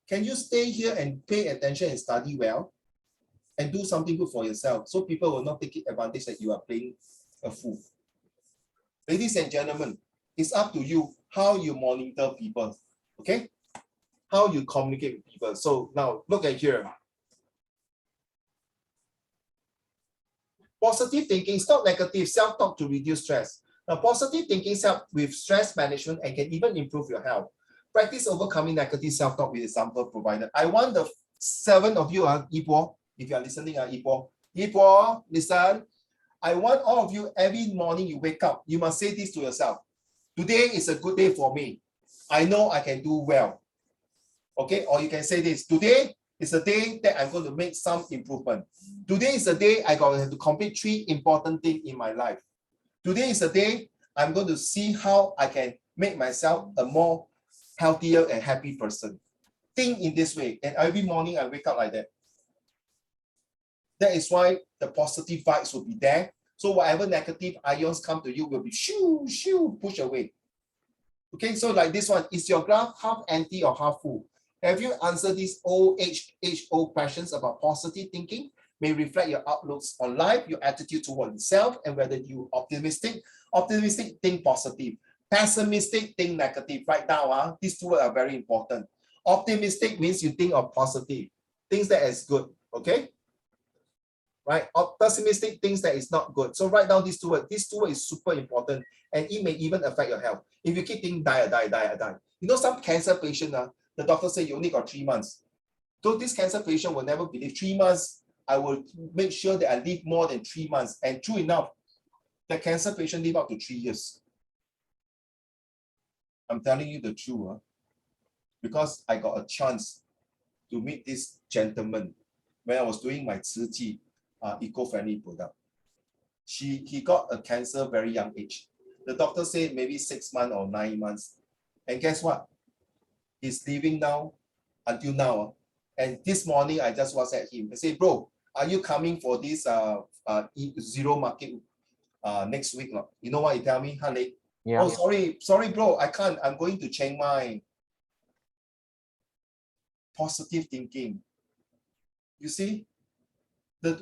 can you stay here and pay attention and study well and do something good for yourself so people will not take advantage that you are playing a fool. Ladies and gentlemen, it's up to you how you monitor people, okay? How you communicate with people. So now look at here. Positive thinking, stop negative self-talk to reduce stress. Now, positive thinking helps with stress management and can even improve your health. Practice overcoming negative self-talk with example provided. I want the 7 of you, Ipo, if you are listening, Ipo, listen. I want all of you, every morning you wake up, you must say this to yourself. Today is a good day for me. I know I can do well. Okay, or you can say this. Today is a day that I'm going to make some improvement. Today is a day I'm going to have to complete 3 important things in my life. Today is a day I'm going to see how I can make myself a more healthier and happy person. Think in this way, and every morning I wake up like that. That is why the positive vibes will be there. So whatever negative ions come to you will be shoo, push away. Okay, so like this one, is your glass half empty or half full? Have you answered these old age-old questions about positive thinking? May reflect your outlooks on life, your attitude toward yourself, and whether you optimistic, think positive. Pessimistic, think negative. Right now, these 2 words are very important. Optimistic means you think of positive, things that is good, okay? Right? Pessimistic things that is not good. So write down these 2 words. These 2 words is super important, and it may even affect your health. If you keep thinking die. You know, some cancer patient, the doctor say you only got 3 months. So this cancer patient will never believe 3 months. I will make sure that I live more than 3 months. And true enough, the cancer patient live up to 3 years. I'm telling you the truth, because I got a chance to meet this gentleman when I was doing my Tzu Chi eco-friendly product. He got a cancer very young age. The doctor said maybe 6 months or 9 months. And guess what? He's living now until now. And this morning I just WhatsApp him. I say, bro, are you coming for this zero market next week? You know what he tell me? Honey, Yeah. oh, sorry, bro, I can't. I'm going to Chiang Mai. Positive thinking. You see,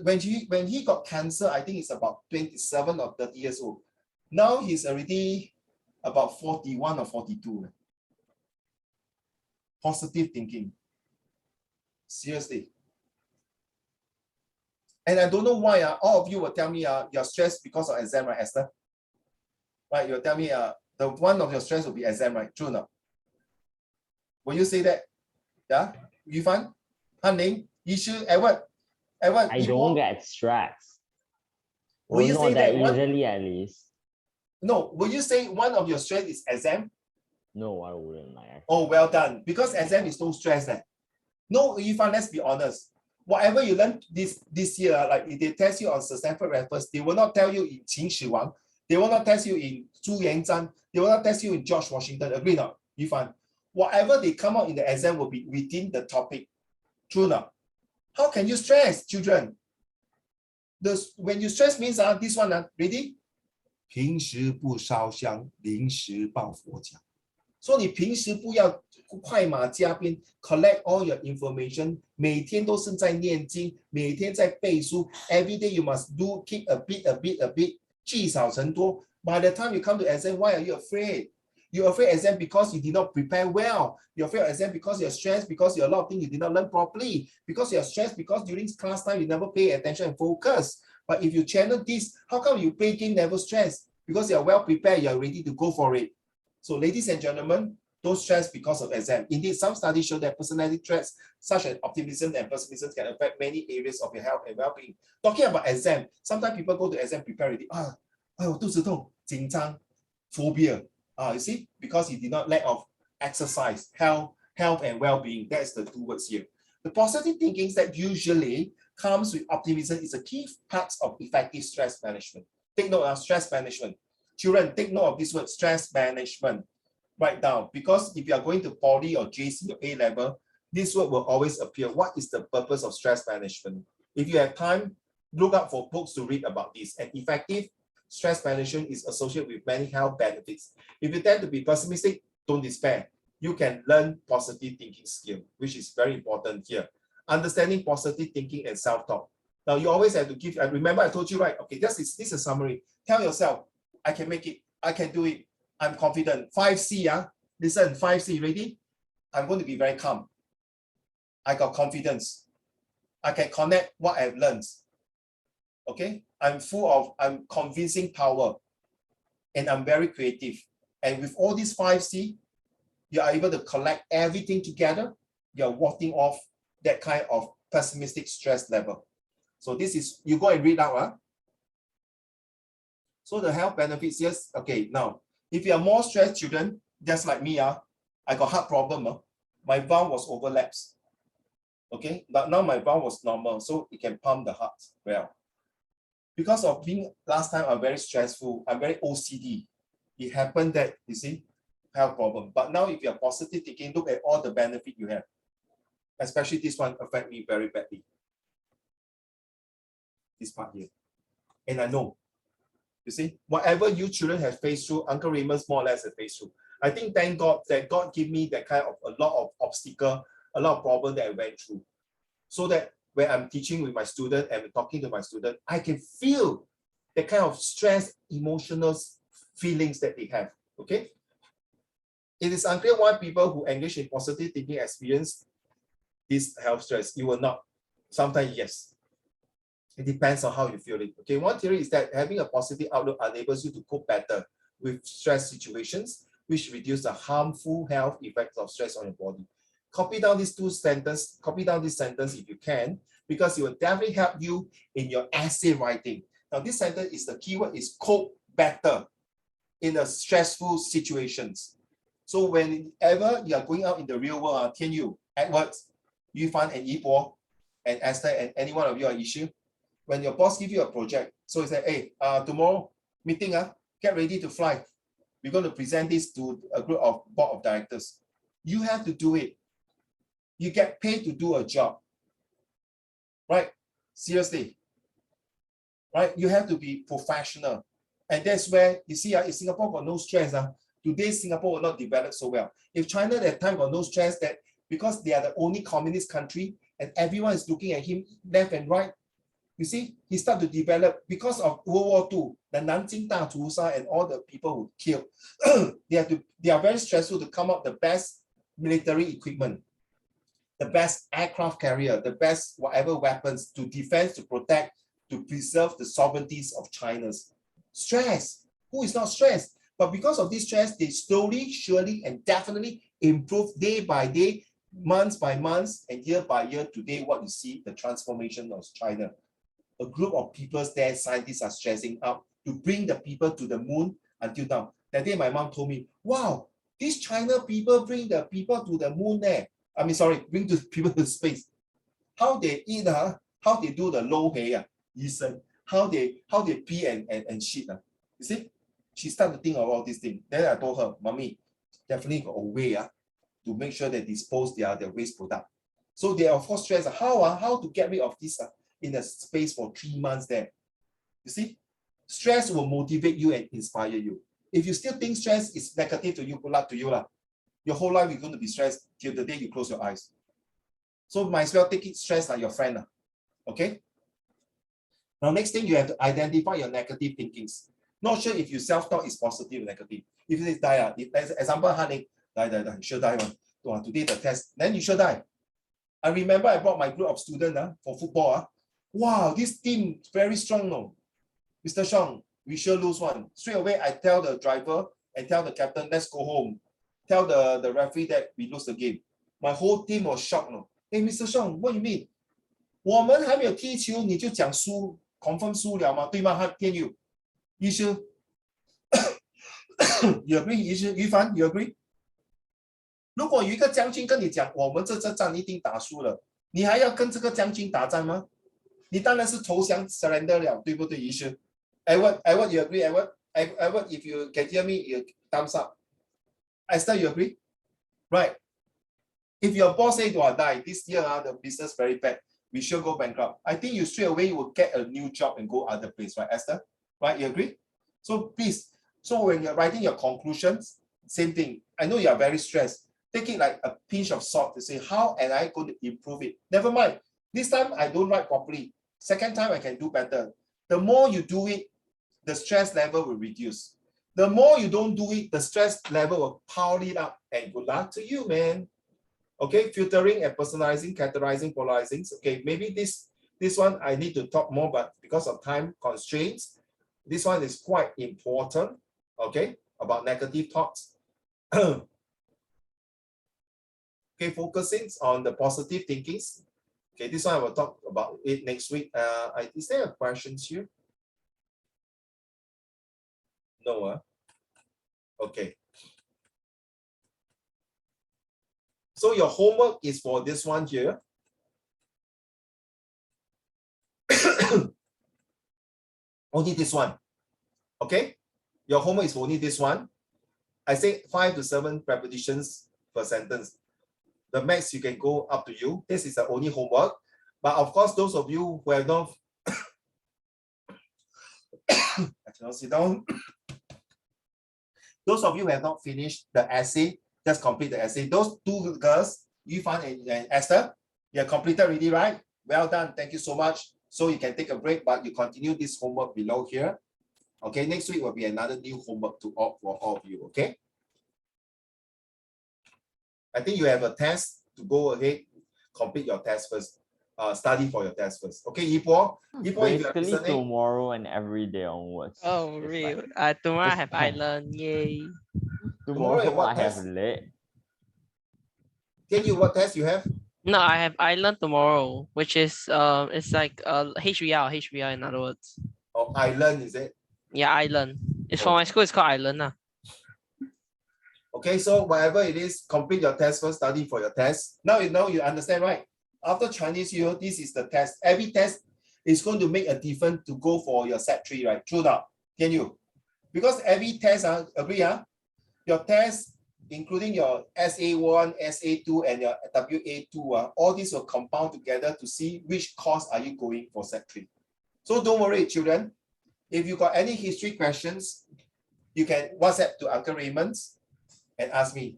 when he got cancer, I think it's about 27 or 30 years old. Now he's already about 41 or 42. Positive thinking. Seriously. And I don't know why all of you will tell me you're stressed because of exam, right, Esther? Right, you'll tell me the one of your stress will be exam, right? True or not? Will you say that? Yeah? Yifan? Han Ning? Yishu? Edward? I don't get stressed. Will Well, you not say that that one? easily at least. No, will you say one of your stress is exam? No, I wouldn't like. Oh, well done. Because exam is no stress. No, Yifan, let's be honest. Whatever you learned this year, like if they test you on Sir Stamford Raffles, they will not tell you in Qin Shi Huang. They will not test you in Zhu Yanzhang. They will not test you in George Washington. Agree not, Yifan? Whatever they come out in the exam will be within the topic. True not? How can you stress, children? When you stress means this one, ready? 平时不烧香，临时抱佛脚。所以你平时不要快马加鞭 collect all your information， 每天都是在念经，每天在背书。Every day you must do keep a bit， 积少成多。By the time you come to exam, why are you afraid? You're afraid exam because you did not prepare well. You're afraid exam because you're stressed because you're a lot of things you did not learn properly. Because you're stressed because during class time you never pay attention and focus. But if you channel this, how come you play game never stress? Because you're well prepared, you're ready to go for it. So ladies and gentlemen, don't stress because of exam. Indeed, some studies show that personality traits such as optimism and pessimism can affect many areas of your health and well-being. Talking about exam, sometimes people go to exam prepared already. 我肚子痛，紧张 phobia. You see, because he did not lack of exercise, health and well-being. That's the two words here. The positive thinking that usually comes with optimism is a key part of effective stress management. Take note of stress management. Children, take note of this word, stress management. Write down, because if you are going to Poly or JC or A level, this word will always appear. What is the purpose of stress management? If you have time, look up for books to read about this. And effective stress management is associated with many health benefits. If you tend to be pessimistic, don't despair. You can learn positive thinking skill, which is very important here. Understanding positive thinking and self-talk. Now, you always have to give, and remember I told you, right? Okay, this is a summary. Tell yourself, I can make it. I can do it. I'm confident. 5C, listen, 5C, ready? I'm going to be very calm. I got confidence. I can connect what I've learned. Okay? I'm convincing power. And I'm very creative. And with all these 5C, you are able to collect everything together. You're warding off that kind of pessimistic stress level. So this is, you go and read out. So the health benefits, yes. Okay, now, if you are more stressed children, just like me, I got heart problem. My valve was overlaps. Okay, but now my valve was normal, so it can pump the heart well. Because of being last time, I'm very stressful, I'm very OCD. It happened that, you see, health problem. But now if you're positive thinking, look at all the benefit you have. Especially this one affect me very badly. This part here. And I know. You see, whatever you children have faced through, Uncle Raymond's more or less have faced through. I think thank God that God gave me that kind of a lot of obstacle, a lot of problem that I went through. So that when I'm teaching with my student and talking to my student, I can feel the kind of stress, emotional feelings that they have. Okay. It is unclear why people who engage in positive thinking experience this health stress. You will not. Sometimes yes. It depends on how you feel it. Okay, one theory is that having a positive outlook enables you to cope better with stress situations, which reduce the harmful health effects of stress on your body. Copy down these two sentences, copy down this sentence if you can, because it will definitely help you in your essay writing. Now, this sentence is the keyword is cope better in a stressful situations. So whenever you are going out in the real world, Tian Yu, Edwards, Yufan and Yibo, and Esther, and any one of you are issue, when your boss give you a project, so he say, hey, tomorrow meeting, get ready to fly. We're going to present this to a group of board of directors. You have to do it. You get paid to do a job, right? Seriously, right? You have to be professional. And that's where, you see, if Singapore got no stress, today Singapore will not develop so well. If China at that time got no stress, that because they are the only communist country and everyone is looking at him left and right, you see, he started to develop because of World War II, the Nanjing Dazhusa and all the people who killed. They are very stressful to come up the best military equipment, the best aircraft carrier, the best whatever weapons to defend, to protect, to preserve the sovereignties of China's. Stress. Who is not stressed? But because of this stress, they slowly, surely, and definitely improve day by day, months by months, and year by year. Today, what you see, the transformation of China. A group of people there, scientists are stressing out to bring the people to the moon until now. That day, my mom told me, wow, these China people bring the people to the moon there. I mean, sorry, bring the people to space. How they eat, how they do the low hay, how they pee and shit. You see, she started to think of all these things. Then I told her, mommy, definitely got a way to make sure they dispose their waste product. So they are of course stressed. How to get rid of this in a space for 3 months there. You see, stress will motivate you and inspire you. If you still think stress is negative to you, good luck to you. Your whole life you're going to be stressed till the day you close your eyes. So might as well take it stress like your friend. Okay? Now next thing, you have to identify your negative thinkings. Not sure if your self-talk is positive or negative. If it is die, if there's example, honey, die, sure die one. Today the test, then you sure die. I remember I brought my group of students for football. Wow, this team very strong, no? Mr. Shong, we sure lose one. Straight away, I tell the driver and tell the captain, let's go home. Tell the referee that we lose the game. My whole team was shocked, no? Hey, Mr. Shong, what do you mean? 我们还没有踢球，你就讲输 ，confirm 输了吗？对吗？他骗 you， 医生 ，you agree？ 医生，于凡 ，you agree？ 如果有一个将军跟你讲，我们这战一定打输了，你还要跟这个将军打仗吗？你当然是投降 surrender 了，对不对，医生 ？Edward, you agree? Edward, if you can hear me, you thumbs up. Esther, you agree? Right. If your boss say, "Oh, die this year, the business very bad, we should go bankrupt." I think you straight away will get a new job and go other place, right, Esther? Right? You agree? So please, so when you're writing your conclusions, same thing. I know you are very stressed. Take it like a pinch of salt to say, how am I going to improve it? Never mind. This time I don't write properly. Second time I can do better. The more you do it, the stress level will reduce. The more you don't do it, the stress level will pile it up. And good luck to you, man. Okay, filtering and personalizing, categorizing, polarizing. Okay, maybe this one I need to talk more, but because of time constraints, this one is quite important. Okay, about negative thoughts. Okay, focusing on the positive thinkings. Okay, this one I will talk about it next week. Is there a question here? No. Okay. So your homework is for this one here. Only this one. Okay? Your homework is only this one. I say 5 to 7 repetitions per sentence. The max you can go up to you. This is the only homework. But of course, those of you who have not I cannot sit down. Those of you who have not finished the essay, just complete the essay. Those two girls, Yufan and Esther, you have completed already, right? Well done. Thank you so much. So you can take a break, but you continue this homework below here. Okay, next week will be another new homework for all of you, okay? I think you have a test to go ahead, complete your test first. Study for your test first. Okay, Yipo, if you are Basically listening, tomorrow and every day onwards. Oh, It's real. like- Tomorrow I it's have fine. island. Yay. Tomorrow Tomorrow what I have test? late. Tell you what test you have? No, I have island tomorrow, which is it's like HBL in other words. Or island, is it? Yeah, island. It's for my school, it's called island. Okay. Okay, so whatever it is, complete your test first, study for your test. Now you understand, right? After Chinese New Year, this is the test. Every test is going to make a difference to go for your set 3, right? True now, can you? Because every test, agree, your test, including your SA1, SA2, and your WA2, all these will compound together to see which course are you going for set 3. So don't worry, children. If you got any history questions, you can WhatsApp to Uncle Raymond and ask me.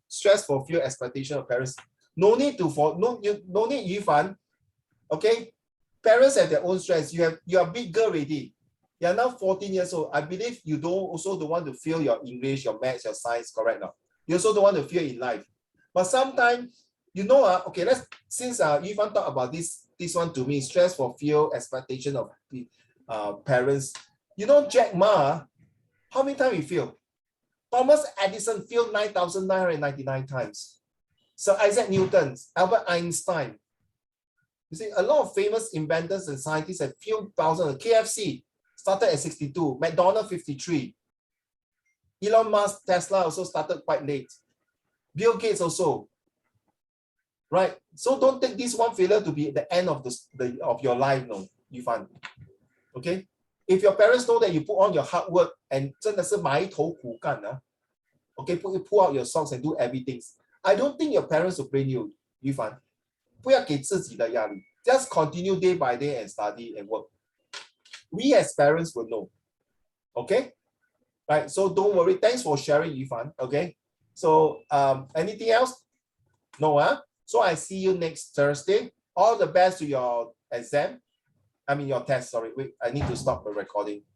Stress for fear expectation of parents. No need to no need Yifan. Okay, parents have their own stress. You are big girl already. You are now 14 years old. I believe you also don't want to feel your English, your maths, your science, correct now. You also don't want to feel in life. But sometimes, okay, since Yifan talked about this one to me, stress for fear expectation of parents. Jack Ma, how many times he failed? Thomas Edison failed 9,999 times. Sir Isaac Newton, Albert Einstein. You see, a lot of famous inventors and scientists have failed thousands. KFC started at 62, McDonald's 53. Elon Musk, Tesla also started quite late. Bill Gates also. Right? So don't take this one failure to be the end of your life, no, Yifan. Okay? If your parents know that you put on your hard work and 真的是埋头苦干, okay, pull out your socks and do everything. I don't think your parents will blame you, Yifan. 不要给自己的压力. Just continue day by day and study and work. We as parents will know. Okay? Right, so don't worry. Thanks for sharing, Yifan. Okay? So anything else? No, So I see you next Thursday. All the best to your exam. I mean your test, sorry. Wait, I need to stop the recording.